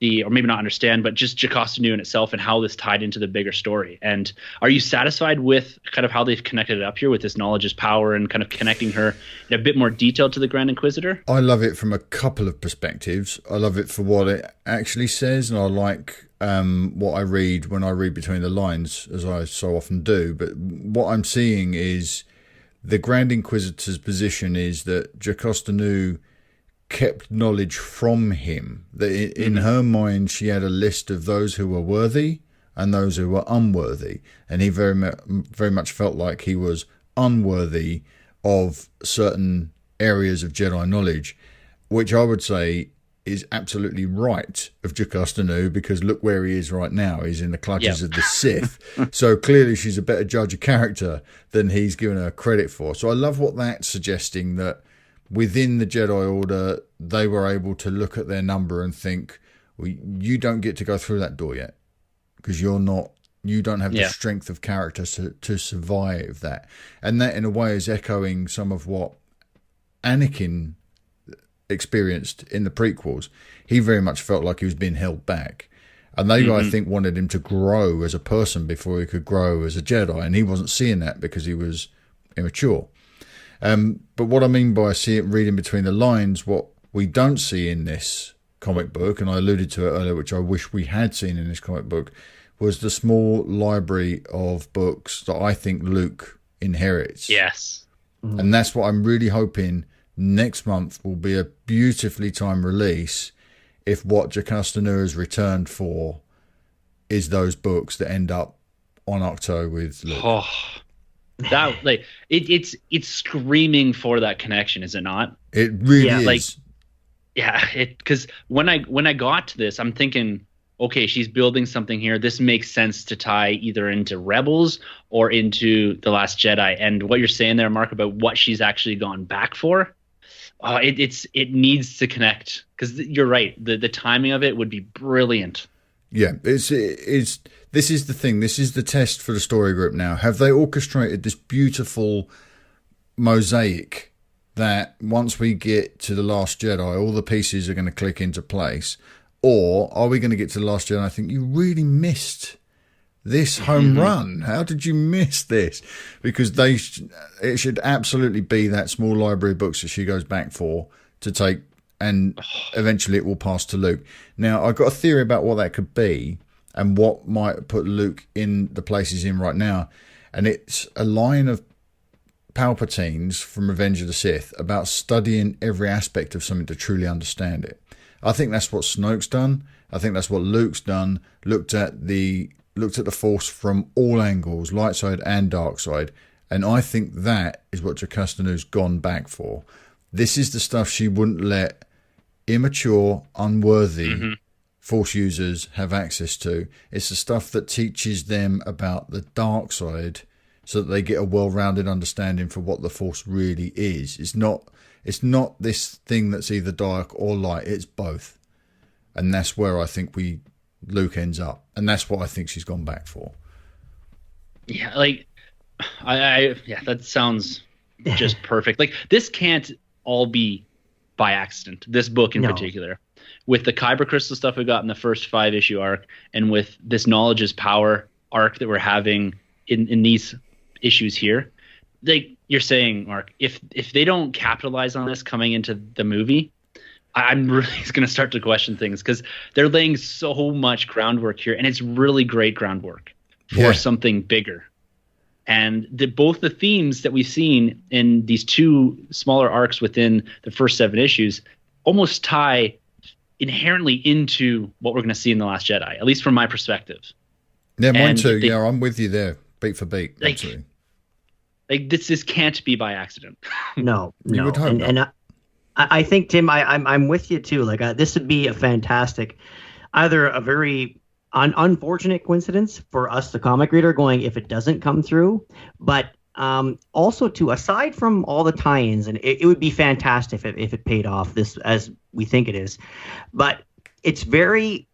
or maybe not understand, but just Jocasta Nu in itself and how this tied into the bigger story. And are you satisfied with kind of how they've connected it up here with this knowledge is power and kind of connecting her in a bit more detail to the Grand Inquisitor? I love it from a couple of perspectives. I love it for what it actually says, and I like what I read when I read between the lines, as I so often do. But what I'm seeing is the Grand Inquisitor's position is that Jocasta Nu kept knowledge from him, that in her mind she had a list of those who were worthy and those who were unworthy, and he very much felt like he was unworthy of certain areas of Jedi knowledge, which I would say is absolutely right of Jocasta Nu, because look where he is right now. He's in the clutches of the Sith. So clearly she's a better judge of character than he's given her credit for. So I love what that's suggesting, that within the Jedi Order, they were able to look at their number and think, well, you don't get to go through that door yet, because you don't have the strength of character to survive that. And that, in a way, is echoing some of what Anakin experienced in the prequels. He very much felt like he was being held back. And they, I think, wanted him to grow as a person before he could grow as a Jedi. And he wasn't seeing that because he was immature. But what I mean by reading between the lines, what we don't see in this comic book, and I alluded to it earlier, which I wish we had seen in this comic book, was the small library of books that I think Luke inherits. Yes. Mm-hmm. And that's what I'm really hoping next month will be a beautifully timed release, if what Jocasta Nu has returned for is those books that end up on Octo with Luke. Oh. That it's screaming for that connection, is it not? It really is. Because when I got to this, I'm thinking, okay, she's building something here. This makes sense to tie either into Rebels or into The Last Jedi. And what you're saying there, Mark, about what she's actually gone back for, it needs to connect, because you're right. The timing of it would be brilliant. Yeah, this is the thing. This is the test for the story group now. Have they orchestrated this beautiful mosaic that once we get to The Last Jedi, all the pieces are going to click into place? Or are we going to get to The Last Jedi and I think you really missed this home run? How did you miss this? Because it should absolutely be that small library of books that she goes back for to take, and eventually it will pass to Luke. Now, I've got a theory about what that could be and what might put Luke in the place he's in right now. And it's a line of Palpatine's from Revenge of the Sith about studying every aspect of something to truly understand it. I think that's what Snoke's done. I think that's what Luke's done. Looked at the Force from all angles, light side and dark side. And I think that is what Jocasta Nu's gone back for. This is the stuff she wouldn't let immature, unworthy Force users have access to. It's the stuff that teaches them about the dark side so that they get a well-rounded understanding for what the Force really is. It's not this thing that's either dark or light. It's both. And that's where I think Luke ends up. And that's what I think she's gone back for. Yeah, that sounds just perfect. Like, this can't all be by accident, this book in particular, with the Kyber crystal stuff we got in the first 5-issue arc, and with this knowledge is power arc that we're having in these issues here. Like you're saying, Mark, if they don't capitalize on this coming into the movie, I'm really going to start to question things, because they're laying so much groundwork here, and it's really great groundwork for something bigger. And both the themes that we've seen in these two smaller arcs within the first 7 issues almost tie inherently into what we're going to see in The Last Jedi, at least from my perspective. Yeah, mine And too. Yeah, I'm with you there, beat for beat. Like- Absolutely. Like this can't be by accident. No, You no. would hope not. And I think, Tim, I'm with you too. Like this would be a fantastic, either a very unfortunate coincidence for us, the comic reader, going if it doesn't come through, but also too, aside from all the tie-ins, and it would be fantastic if it paid off this as we think it is, but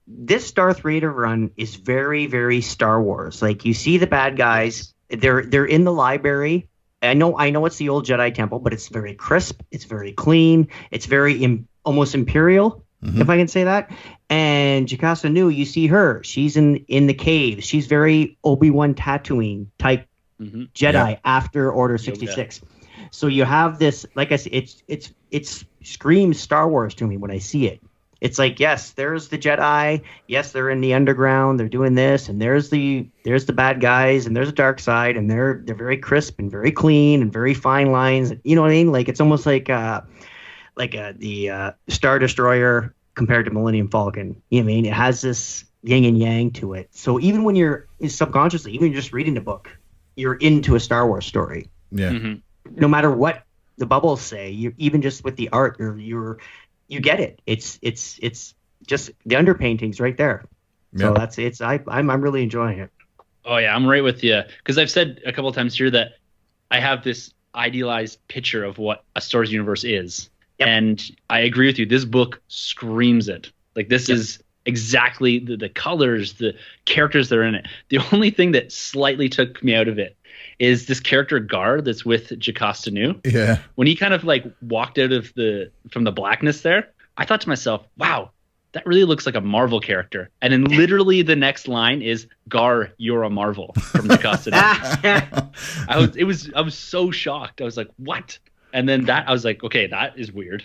this Darth Vader run is very, very Star Wars. Like you see the bad guys, they're in the library. I know it's the old Jedi temple, but it's very crisp. It's very clean. It's very almost imperial, if I can say that. And Jocasta Nu, you see her. She's in the caves. She's very Obi-Wan Tatooine type Jedi after Order 66. So you have this, like I said, it's screams Star Wars to me when I see it. It's like, yes, there's the Jedi. Yes, they're in the underground. They're doing this, and there's the bad guys, and there's a dark side, and they're very crisp and very clean and very fine lines. You know what I mean? Like it's almost like the Star Destroyer compared to Millennium Falcon. You know what I mean? It has this yin and yang to it. So even when you're subconsciously, even when you're just reading the book, you're into a Star Wars story. Yeah. No matter what the bubbles say, you even just with the art, you get it. It's just the underpaintings right there. So I'm really enjoying it. Oh yeah, I'm right with you, because I've said a couple of times here that I have this idealized picture of what a Star Wars universe is, and I agree with you. This book screams it. Like this is exactly the colors, the characters that are in it. The only thing that slightly took me out of it is this character Gar that's with Jocasta Nu. Yeah. When he kind of like walked out of from the blackness there, I thought to myself, wow, that really looks like a Marvel character. And then literally the next line is, Gar, you're a Marvel, from Jocasta Nu. I was so shocked. I was like, what? And then I was like, okay, that is weird.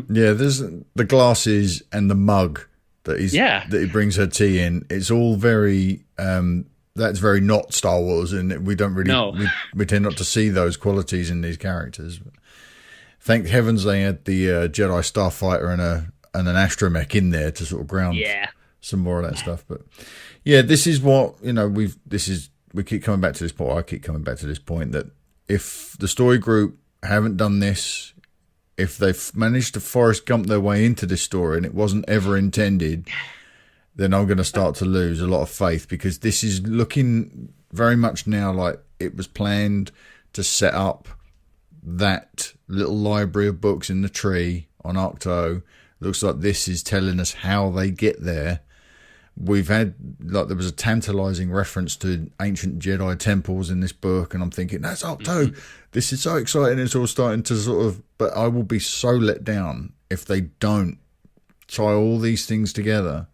Yeah, there's the glasses and the mug that he brings her tea in. It's all very that's very not Star Wars, and we don't really we tend not to see those qualities in these characters. Thank heavens they had the Jedi Starfighter and an astromech in there to sort of ground some more of that stuff. But yeah, this is what we keep coming back to this point. I keep coming back to this point that if the story group haven't done this, if they've managed to Forrest Gump their way into this story and it wasn't ever intended, then I'm going to start to lose a lot of faith, because this is looking very much now like it was planned to set up that little library of books in the tree on Octo. Looks like this is telling us how they get there. We've had, like, there was a tantalizing reference to ancient Jedi temples in this book, and I'm thinking, that's Octo. This is so exciting. It's all starting to sort of, but I will be so let down if they don't tie all these things together.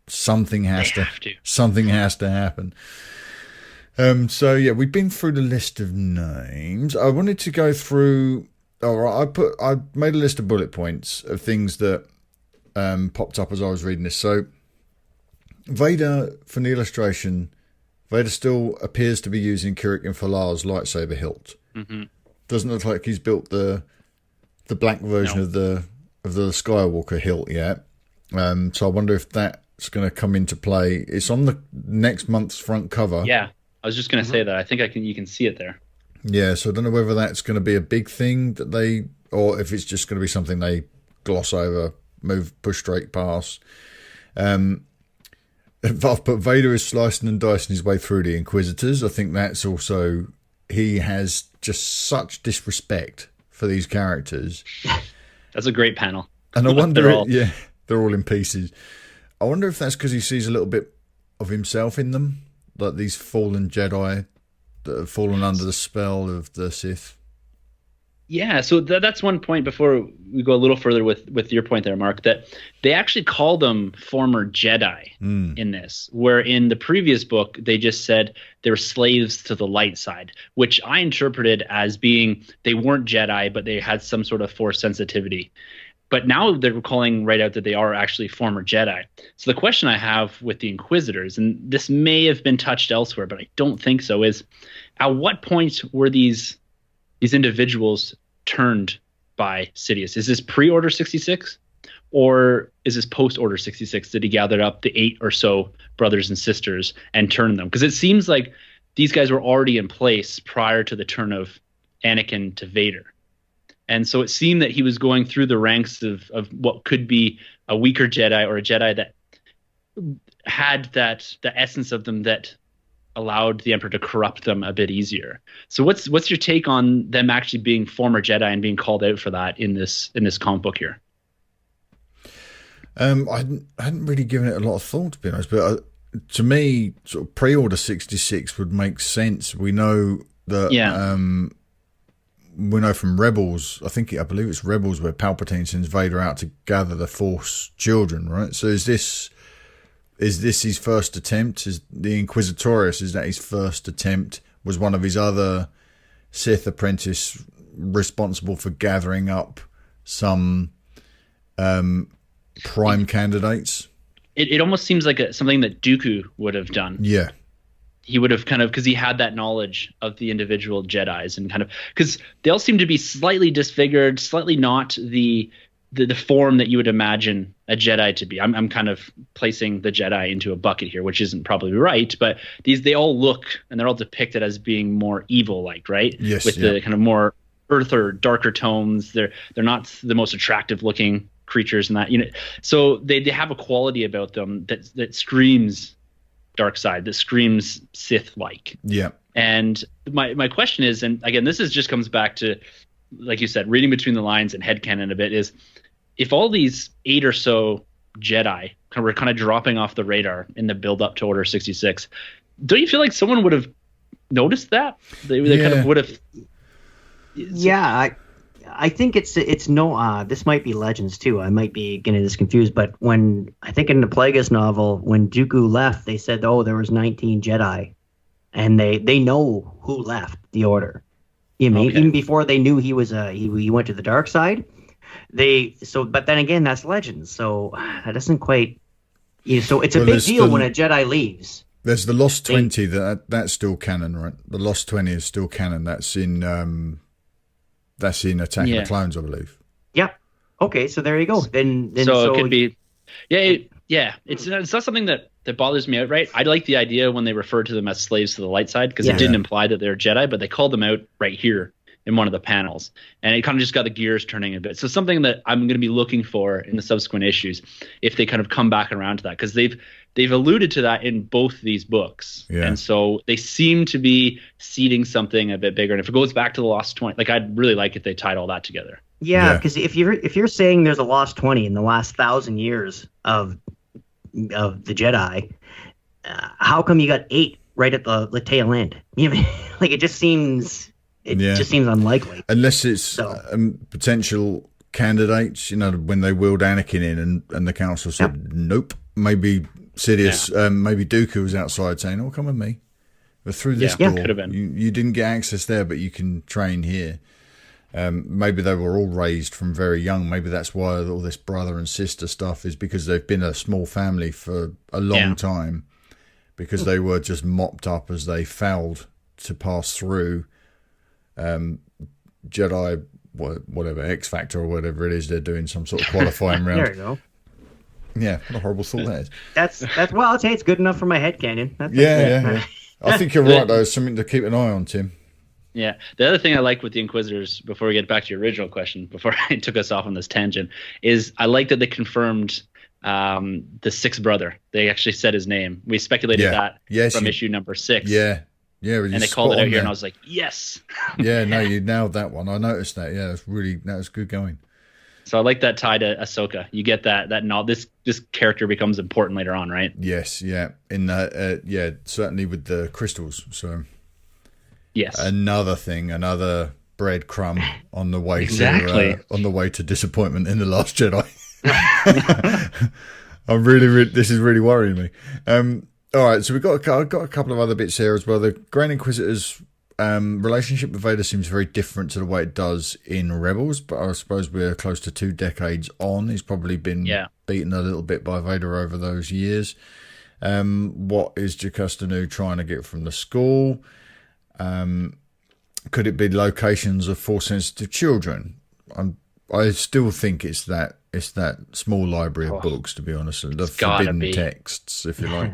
Something has to happen. So yeah, we've been through the list of names. I wanted to go through. All right, I made a list of bullet points of things that popped up as I was reading this. So Vader, for the illustration, Vader still appears to be using Kirik and Falar's lightsaber hilt. Doesn't look like he's built the black version of the Skywalker hilt yet. So I wonder if that's going to come into play. It's on the next month's front cover. Yeah, I was just going to say that. I think you can see it there. Yeah, so I don't know whether that's going to be a big thing that or if it's just going to be something they gloss over, push straight past. I've put Vader is slicing and dicing his way through the Inquisitors. I think that's also, he has just such disrespect for these characters. That's a great panel. And I wonder, they're all in pieces. I wonder if that's because he sees a little bit of himself in them, like these fallen Jedi that have fallen under the spell of the Sith. Yeah, so that's one point before we go a little further with your point there, Mark, that they actually call them former Jedi in this, where in the previous book, they just said they were slaves to the light side, which I interpreted as being they weren't Jedi, but they had some sort of Force sensitivity. But now they're calling right out that they are actually former Jedi. So the question I have with the Inquisitors, and this may have been touched elsewhere, but I don't think so, is at what point were these individuals turned by Sidious? Is this pre-Order 66? or is this post Order 66? Did he gather up the 8 or so brothers and sisters and turn them? Because it seems like these guys were already in place prior to the turn of Anakin to Vader. And so it seemed that he was going through the ranks of what could be a weaker Jedi, or a Jedi that had the essence of them that allowed the Emperor to corrupt them a bit easier. So what's your take on them actually being former Jedi and being called out for that in this comic book here? I hadn't really given it a lot of thought, to be honest, but to me, sort of pre-Order 66 would make sense. We know that, we know from Rebels, I believe it's Rebels, where Palpatine sends Vader out to gather the Force children, right? So is this his first attempt? Is the Inquisitorius, is that his first attempt? Was one of his other Sith apprentice responsible for gathering up some prime candidates? It almost seems like something that Dooku would have done. Yeah. He would have because he had that knowledge of the individual Jedis, and because they all seem to be slightly disfigured, slightly not the form that you would imagine a Jedi to be. I'm kind of placing the Jedi into a bucket here, which isn't probably right, but they all look, and they're all depicted as being more evil-like, right? Yes. With the kind of more earther, darker tones. They're not the most attractive looking creatures in that unit. So they have a quality about them that screams dark side, that screams Sith-like. Yeah. And my question is, and again, this just comes back to, like you said, reading between the lines and headcanon a bit, is if all these 8 or so Jedi were kind of dropping off the radar in the build up to Order 66, don't you feel like someone would have noticed that? They kind of would have. Yeah, I think it's no. This might be Legends too. I might be getting this confused, but when I think in the Plagueis novel, when Dooku left, they said, "Oh, there was 19 Jedi," and they know who left the Order. You mean even before they knew he was he went to the dark side. But then again, that's Legends, so that doesn't quite. So it's a big deal when a Jedi leaves. There's the Lost 20 that's still canon, right? The Lost 20 is still canon. That's in Attack of the Clones, I believe. Yep. Okay, so there you go. Then so it could be, yeah. It's not something that bothers me outright. I like the idea when they refer to them as slaves to the light side, because it didn't imply that they're Jedi, but they called them out right here in one of the panels, and it kind of just got the gears turning a bit. So something that I'm going to be looking for in the subsequent issues, if they kind of come back around to that, because they've alluded to that in both these books, and so they seem to be seeding something a bit bigger. And if it goes back to the Lost 20, like, I'd really like if they tied all that together. Yeah, because if you're saying there's a Lost 20 in the last 1,000 years of the Jedi, how come you got 8 right at the tail end? You know, like, it just seems unlikely. Unless it's potential candidates, when they wheeled Anakin in and the council said, nope, maybe Sidious, maybe Dooku was outside saying, oh, come with me. But through this door, could have been. You didn't get access there, but you can train here. Maybe they were all raised from very young. Maybe that's why all this brother and sister stuff is, because they've been a small family for a long time, because they were just mopped up as they failed to pass through Jedi, whatever, X Factor or whatever it is they're doing, some sort of qualifying round. There you go. Yeah, what a horrible thought that is. That's well, I'll say it's good enough for my headcanon. Yeah. I think you're right, though. It's something to keep an eye on, Tim. Yeah. The other thing I like with the Inquisitors, before we get back to your original question, before I took us off on this tangent, is I like that they confirmed the sixth brother. They actually said his name. We speculated that from issue number 6. Yeah. And they called it out here, and I was like, yes. Yeah, no, you nailed that one. I noticed that. Yeah, that was good going. So I like that tie to Ahsoka. You get that this character becomes important later on, right? Yes, yeah. In certainly with the crystals. So yes, another breadcrumb on the way to disappointment in The Last Jedi. This is really worrying me. All right, so I've got a couple of other bits here as well. The Grand Inquisitor's relationship with Vader seems very different to the way it does in Rebels, but I suppose we're close to 2 decades on. He's probably been beaten a little bit by Vader over those years. What is Jocasta Nu trying to get from the school? Could it be locations of Force-sensitive children? I still think it's that It's that small library of books, to be honest, the gotta forbidden be. texts, if you like.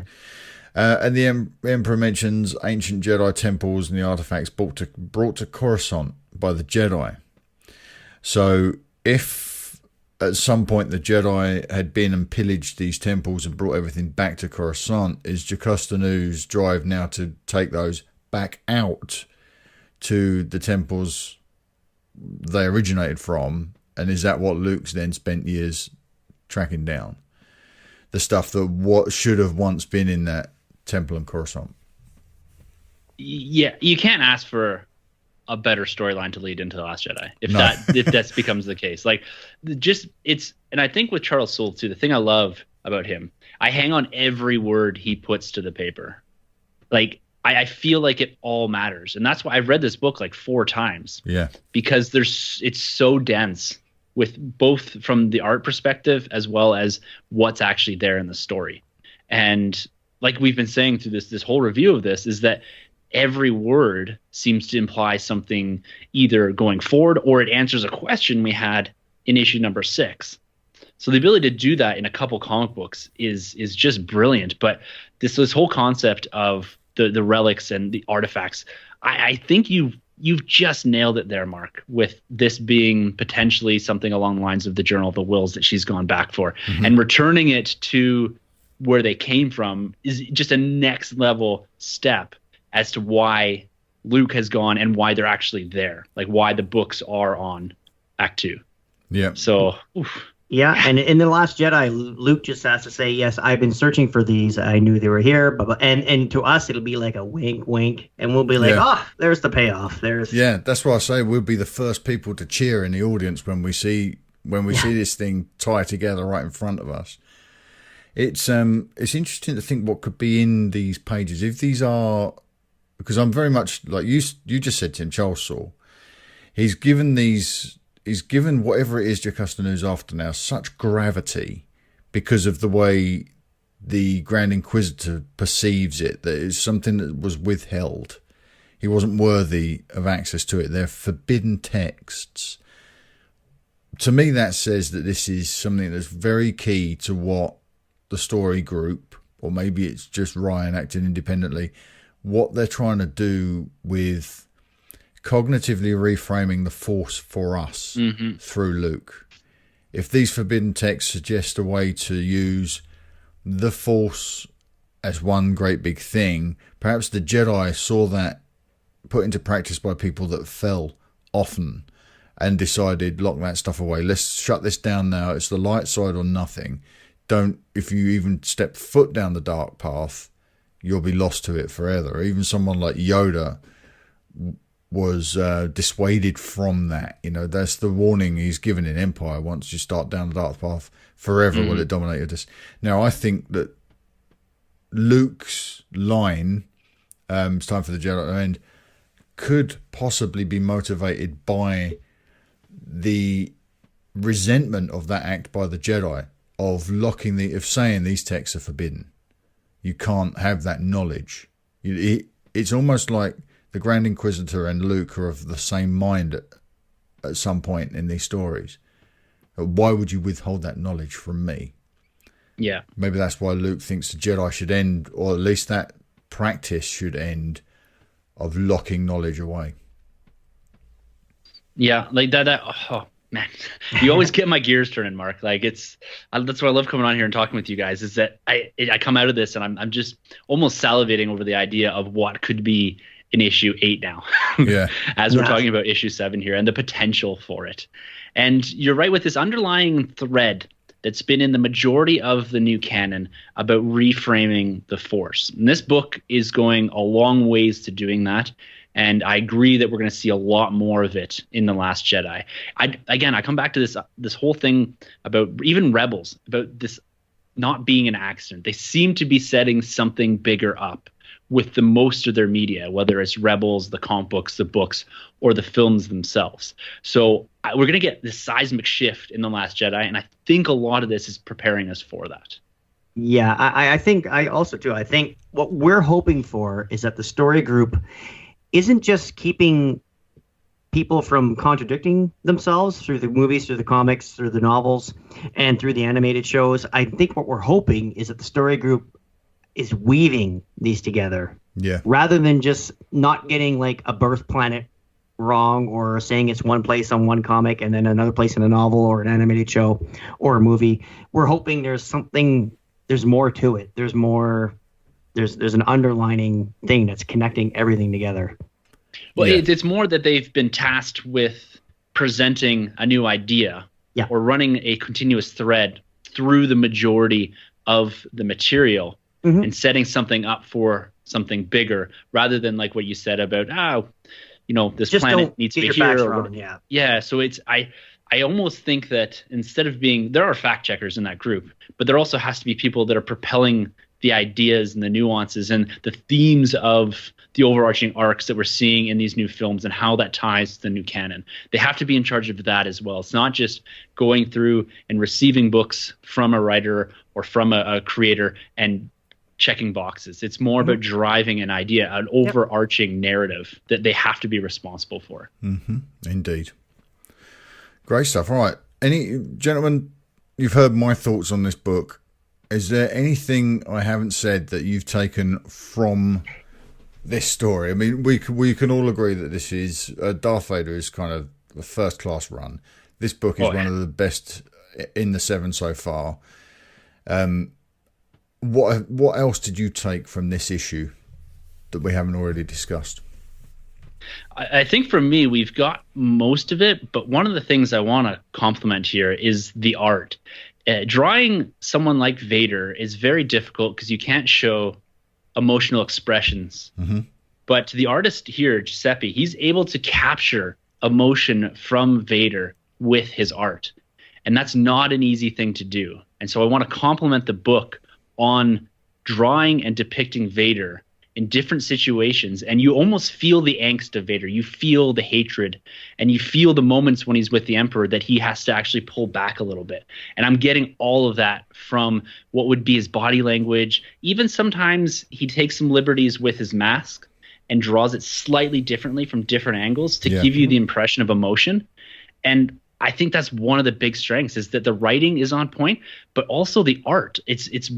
And the Emperor mentions ancient Jedi temples and the artifacts brought to Coruscant by the Jedi. So if at some point the Jedi had been and pillaged these temples and brought everything back to Coruscant, is Jocasta Nu's drive now to take those back out to the temples they originated from? And is that what Luke's then spent years tracking down? The stuff that what should have once been in that temple in Coruscant. Yeah, you can't ask for a better storyline to lead into The Last Jedi if that becomes the case. Like, and I think with Charles Soule too, the thing I love about him, I hang on every word he puts to the paper. Like, I feel like it all matters, and that's why I've read this book like 4 times. Yeah, because it's so dense, with both from the art perspective as well as what's actually there in the story. And like we've been saying through this whole review of this, is that every word seems to imply something either going forward, or it answers a question we had in issue number 6. So the ability to do that in a couple comic books is just brilliant. But this whole concept of the relics and the artifacts, I think you've just nailed it there, Mark, with this being potentially something along the lines of the Journal of the Wills that she's gone back for. Mm-hmm. And returning it to where they came from is just a next level step as to why Luke has gone and why they're actually there, like why the books are on Act 2. Yeah. So, oof. Yeah, and in The Last Jedi, Luke just has to say, yes, I've been searching for these. I knew they were here. And to us, it'll be like a wink, wink. And we'll be like, there's the payoff. Yeah, that's why I say we'll be the first people to cheer in the audience when we see this thing tie together right in front of us. It's interesting to think what could be in these pages. If these are, because I'm very much, like you just said, Tim, Charles Soule, he's given whatever it is Jocasta Nu's after now such gravity because of the way the Grand Inquisitor perceives it, that it's something that was withheld. He wasn't worthy of access to it. They're forbidden texts. To me, that says that this is something that's very key to what the story group, or maybe it's just Ryan acting independently, what they're trying to do with cognitively reframing the Force for us through Luke. If these forbidden texts suggest a way to use the Force as one great big thing, perhaps the Jedi saw that put into practice by people that fell often and decided, lock that stuff away. Let's shut this down now. It's the light side or nothing. If you even step foot down the dark path, you'll be lost to it forever. Even someone like Yoda was dissuaded from that. That's the warning he's given in Empire. Once you start down the dark path, forever will it dominate us. Now, I think that Luke's line, it's time for the Jedi to end, could possibly be motivated by the resentment of that act by the Jedi, of saying these texts are forbidden. You can't have that knowledge. It's almost like the Grand Inquisitor and Luke are of the same mind at some point in these stories. Why would you withhold that knowledge from me? Yeah. Maybe that's why Luke thinks the Jedi should end, or at least that practice should end, of locking knowledge away. Yeah, like that. Oh man, you always get my gears turning, Mark. Like that's why I love coming on here and talking with you guys. Is that I come out of this and I'm just almost salivating over the idea of what could be in issue 8 now. Yeah. As we're talking about issue 7 here and the potential for it. And you're right with this underlying thread that's been in the majority of the new canon about reframing the Force. And this book is going a long ways to doing that. And I agree that we're going to see a lot more of it in The Last Jedi. I come back to this whole thing about even Rebels, about this not being an accident. They seem to be setting something bigger up with the most of their media, whether it's Rebels, the comic books, the books, or the films themselves. So we're going to get this seismic shift in The Last Jedi, and I think a lot of this is preparing us for that. Yeah, I think what we're hoping for is that the story group isn't just keeping people from contradicting themselves through the movies, through the comics, through the novels, and through the animated shows. I think what we're hoping is that the story group is weaving these together. Yeah. Rather than just not getting like a birth planet wrong, or saying it's one place on one comic and then another place in a novel or an animated show or a movie. We're hoping there's more to it. There's an underlining thing that's connecting everything together. Well, it's more that they've been tasked with presenting a new idea, or running a continuous thread through the majority of the material, and setting something up for something bigger, rather than like what you said about this just planet needs to be here. So it's I almost think that instead of there are fact checkers in that group, but there also has to be people that are propelling the ideas and the nuances and the themes of the overarching arcs that we're seeing in these new films and how that ties to the new canon. They have to be in charge of that as well. It's not just going through and receiving books from a writer or from a creator and checking boxes. It's more about driving an idea, an overarching narrative that they have to be responsible for. Indeed. Great stuff. All right. Gentlemen, you've heard my thoughts on this book. Is there anything I haven't said that you've taken from this story? I mean, we can all agree that this is Darth Vader is kind of a first class run. This book is one of the best in the 7 so far. What else did you take from this issue that we haven't already discussed? I think for me, we've got most of it, but one of the things I want to compliment here is the art. Drawing someone like Vader is very difficult because you can't show emotional expressions. But the artist here, Giuseppe, he's able to capture emotion from Vader with his art. And that's not an easy thing to do. And so I want to compliment the book on drawing and depicting Vader in different situations, and you almost feel the angst of Vader. You feel the hatred, and you feel the moments when he's with the Emperor that he has to actually pull back a little bit. And I'm getting all of that from what would be his body language. Even sometimes he takes some liberties with his mask and draws it slightly differently from different angles to give you the impression of emotion. And I think that's one of the big strengths, is that the writing is on point, but also the art. It's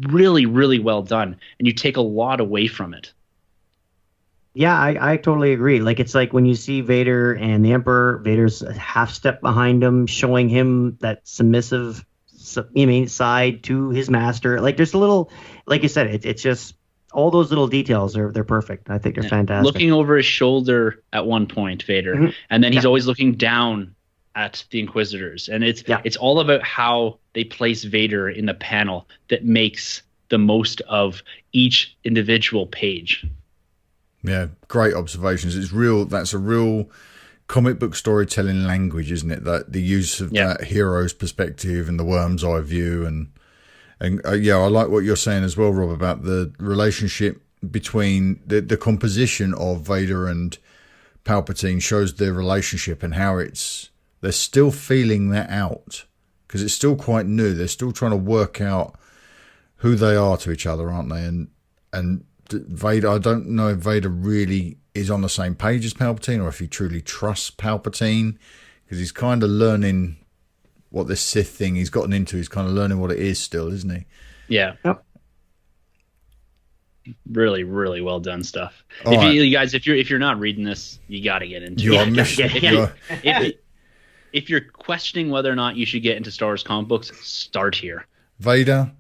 really, really well done, and you take a lot away from it. Yeah, I totally agree. Like, it's like when you see Vader and the Emperor, Vader's a half step behind him, showing him that submissive side to his master. Like, there's a little, like you said, it's just all those little details they're perfect. I think they're fantastic. Looking over his shoulder at one point, Vader, and then he's always looking down at the Inquisitors, and it's all about how they place Vader in the panel that makes the most of each individual page. Yeah, great observations. That's a real comic book storytelling language, isn't it? That the use of that hero's perspective and the worm's eye view, and I like what you're saying as well, Rob, about the relationship between the composition of Vader and Palpatine shows their relationship and how they're still feeling that out, because it's still quite new. They're still trying to work out who they are to each other, aren't they? And Vader, I don't know if Vader really is on the same page as Palpatine, or if he truly trusts Palpatine, because he's kind of learning what this Sith thing he's gotten into. He's kind of learning what it is still, isn't he? Yeah. Yep. Really, really well done stuff. You guys, if you're not reading this, you got to get into it. If you're questioning whether or not you should get into Star Wars comic books, start here. Vader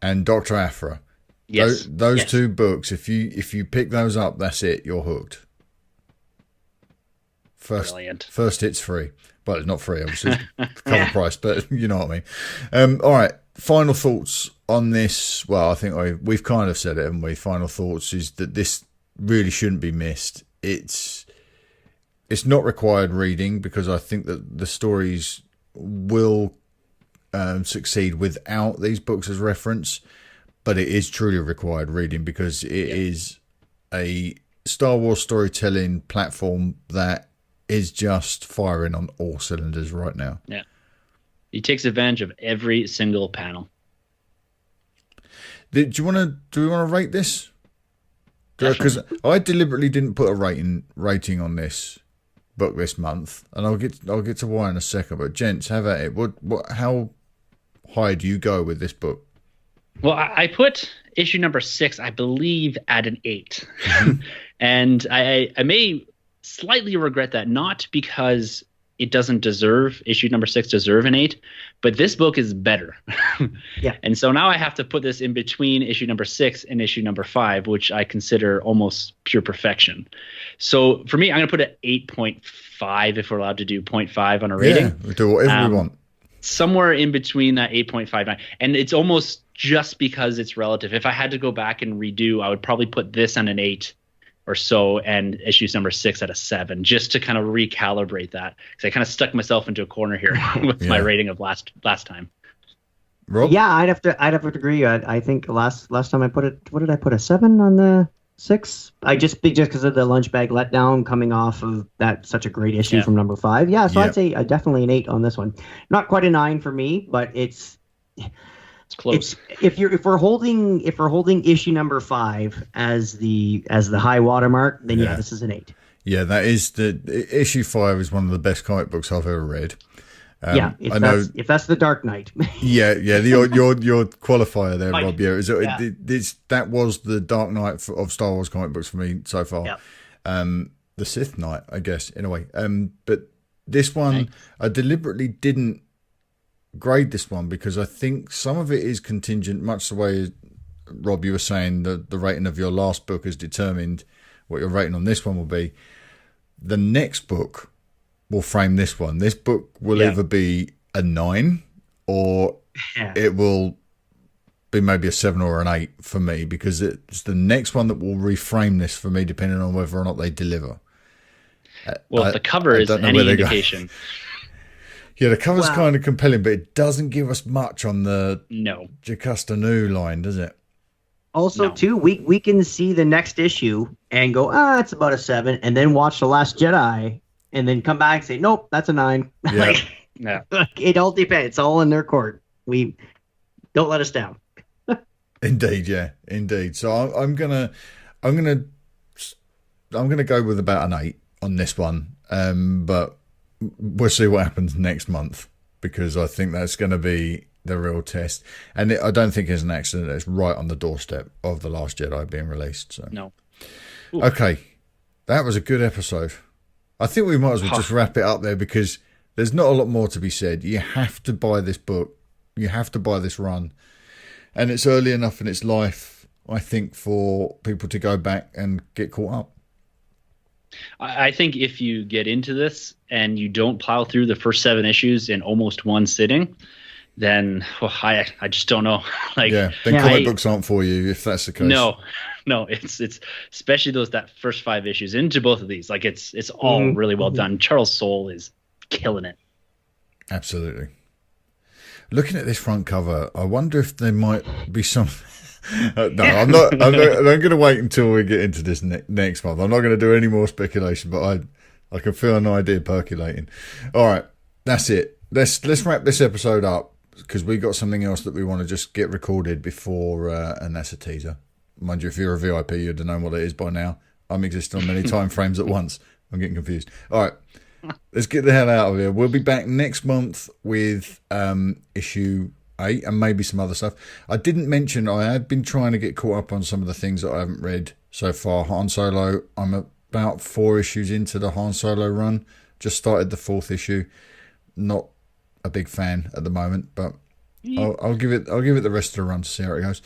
and Dr. Aphra. Yes. Those two books, if you pick those up, that's it. You're hooked. Brilliant. First hit's free. Well, it's not free, obviously. It's cover price, but you know what I mean. All right. Final thoughts on this. Well, I think we've kind of said it, haven't we? Final thoughts is that this really shouldn't be missed. It's not required reading, because I think that the stories will succeed without these books as reference, but it is truly required reading, because it is a Star Wars storytelling platform that is just firing on all cylinders right now. Yeah. He takes advantage of every single panel. Do we want to rate this? Because I deliberately didn't put a rating on this, book this month, and I'll get to why in a second. But gents, have at it. How high do you go with this book? Well, I put issue number 6, I believe, at an 8. And I may slightly regret that, not because it doesn't deserve, issue number 6 deserve an 8, but this book is better. Yeah. And so now I have to put this in between issue number 6 and issue number 5, which I consider almost pure perfection. So for me, I'm going to put it 8.5 if we're allowed to do 0.5 on a rating. Yeah, we do whatever we want. Somewhere in between that 8.59. And it's almost just because it's relative. If I had to go back and redo, I would probably put this on an 8 or so and issues number 6 at a 7, just to kind of recalibrate that. Because I kind of stuck myself into a corner here with my rating of last time. Rob? Yeah, I'd have to agree. I think last time I put it, what did I put, a 7 on the 6? I just because of the lunch bag letdown coming off of that such a great issue from number 5. Yeah, so I'd say definitely an 8 on this one. Not quite a 9 for me, but it's close. If we're holding issue number 5 as the high watermark, then this is an 8. Yeah, that is issue 5 is one of the best comic books I've ever read. If that's the Dark Knight. your qualifier there, Rob. Yeah, that was the Dark Knight of Star Wars comic books for me so far. Yep. The Sith Knight, I guess, in a way. But this one, I deliberately didn't grade this one because I think some of it is contingent, much the way, Rob, you were saying that the rating of your last book has determined what your rating on this one will be. The next book will frame this one. This book will either be a 9 or it will be maybe a 7 or an 8 for me, because it's the next one that will reframe this for me, depending on whether or not they deliver. Well, the cover is any indication. Yeah, the cover's kind of compelling, but it doesn't give us much on the Jocasta Nu line, does it? Also, too, we can see the next issue and go, it's about a 7, and then watch The Last Jedi, and then come back and say, nope, that's a 9. Yeah. It all depends. It's all in their court. We don't let us down. Indeed. So I'm gonna go with about an 8 on this one, but we'll see what happens next month, because I think that's going to be the real test. And I don't think it's an accident. It's right on the doorstep of The Last Jedi being released. So no. Ooh. Okay, that was a good episode. I think we might as well just wrap it up there, because there's not a lot more to be said. You have to buy this book. You have to buy this run. And it's early enough in its life, I think, for people to go back and get caught up. I think if you get into this and you don't plow through the first 7 issues in almost one sitting, then I just don't know. Comic books aren't for you if that's the case. No, it's especially that first 5 issues into both of these. Like it's all really well done. Charles Soule is killing it. Absolutely. Looking at this front cover, I wonder if there might be some. No, I'm not going to wait until we get into this next month. I'm not going to do any more speculation, but I can feel an idea percolating. All right, that's it. Let's wrap this episode up, because we got something else that we want to just get recorded before, and that's a teaser. Mind you, if you're a VIP, you'd know what it is by now. I'm existing on many time frames at once. I'm getting confused. All right, let's get the hell out of here. We'll be back next month with issue 8 and maybe some other stuff. I didn't mention I had been trying to get caught up on some of the things that I haven't read so far. Han Solo, I'm about 4 issues into the Han Solo run. Just started the 4th issue. Not a big fan at the moment, but I'll give it the rest of the run to see how it goes.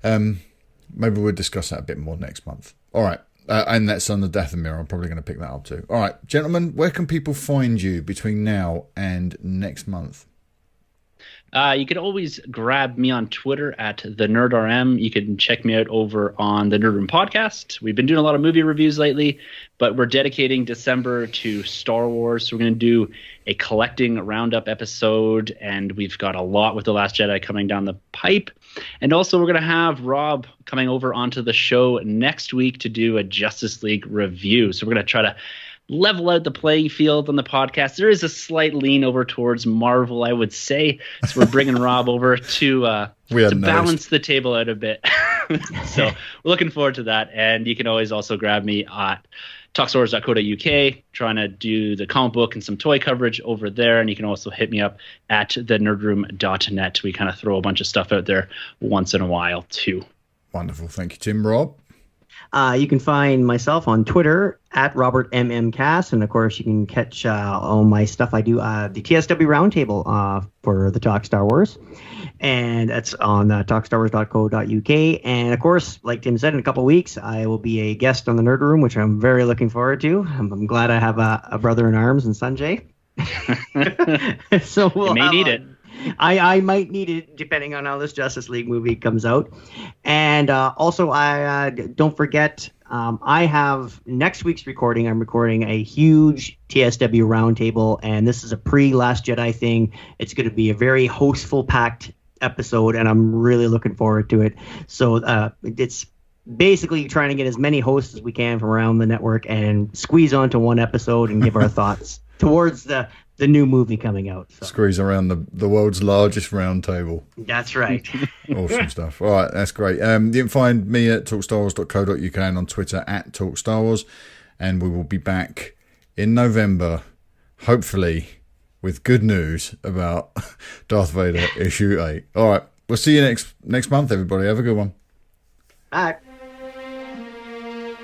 Maybe we'll discuss that a bit more next month. All right. And that's on the Dathomir. I'm probably going to pick that up too. All right, gentlemen, where can people find you between now and next month? You can always grab me on Twitter at TheNerdRM. You can check me out over on the Nerd Room podcast. We've been doing a lot of movie reviews lately, but we're dedicating December to Star Wars. So we're going to do a collecting roundup episode, and we've got a lot with The Last Jedi coming down the pipe. And also we're going to have Rob coming over onto the show next week to do a Justice League review. So we're going to try to level out the playing field on the podcast. There is a slight lean over towards Marvel, I would say. So we're bringing Rob over to balance the table out a bit. So we're looking forward to that. And you can always also grab me at talkstores.co.uk, trying to do the comic book and some toy coverage over there. And you can also hit me up at thenerdroom.net. We kind of throw a bunch of stuff out there once in a while too. Wonderful. Thank you, Tim. Rob? You can find myself on Twitter at RobertMMCast, and of course you can catch all my stuff. I do the TSW Roundtable for the Talk Star Wars, and that's on talkstarwars.co.uk. And of course, like Tim said, in a couple of weeks I will be a guest on the Nerd Room, which I'm very looking forward to. I'm glad I have a brother in arms in Sanjay. So you may need it. I might need it depending on how this Justice League movie comes out. And also, I don't forget, I have next week's recording. I'm recording a huge TSW roundtable, and this is a pre-Last Jedi thing. It's going to be a very hostful, packed episode, and I'm really looking forward to it. So it's basically trying to get as many hosts as we can from around the network and squeeze onto one episode and give our thoughts towards the new movie coming out. So. Squeeze around the world's largest round table. That's right. Awesome stuff. All right, that's great. You can find me at talkstarwars.co.uk and on Twitter at talkstarwars. And we will be back in November, hopefully, with good news about Darth Vader issue 8. All right, we'll see you next month, everybody. Have a good one. Bye.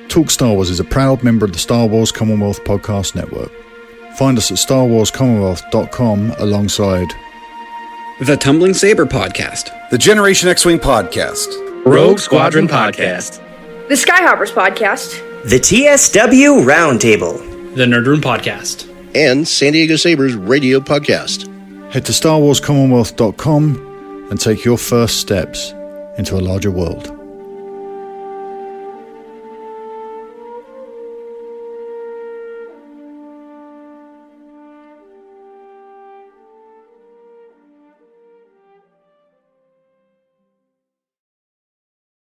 Talk Star Wars is a proud member of the Star Wars Commonwealth Podcast Network. Find us at StarWarsCommonwealth.com alongside The Tumbling Saber Podcast, the Generation X-Wing Podcast, Rogue Squadron Podcast, the Skyhoppers Podcast, the TSW Roundtable, the Nerd Room Podcast, and San Diego Sabres Radio Podcast. Head to StarWarsCommonwealth.com and take your first steps into a larger world.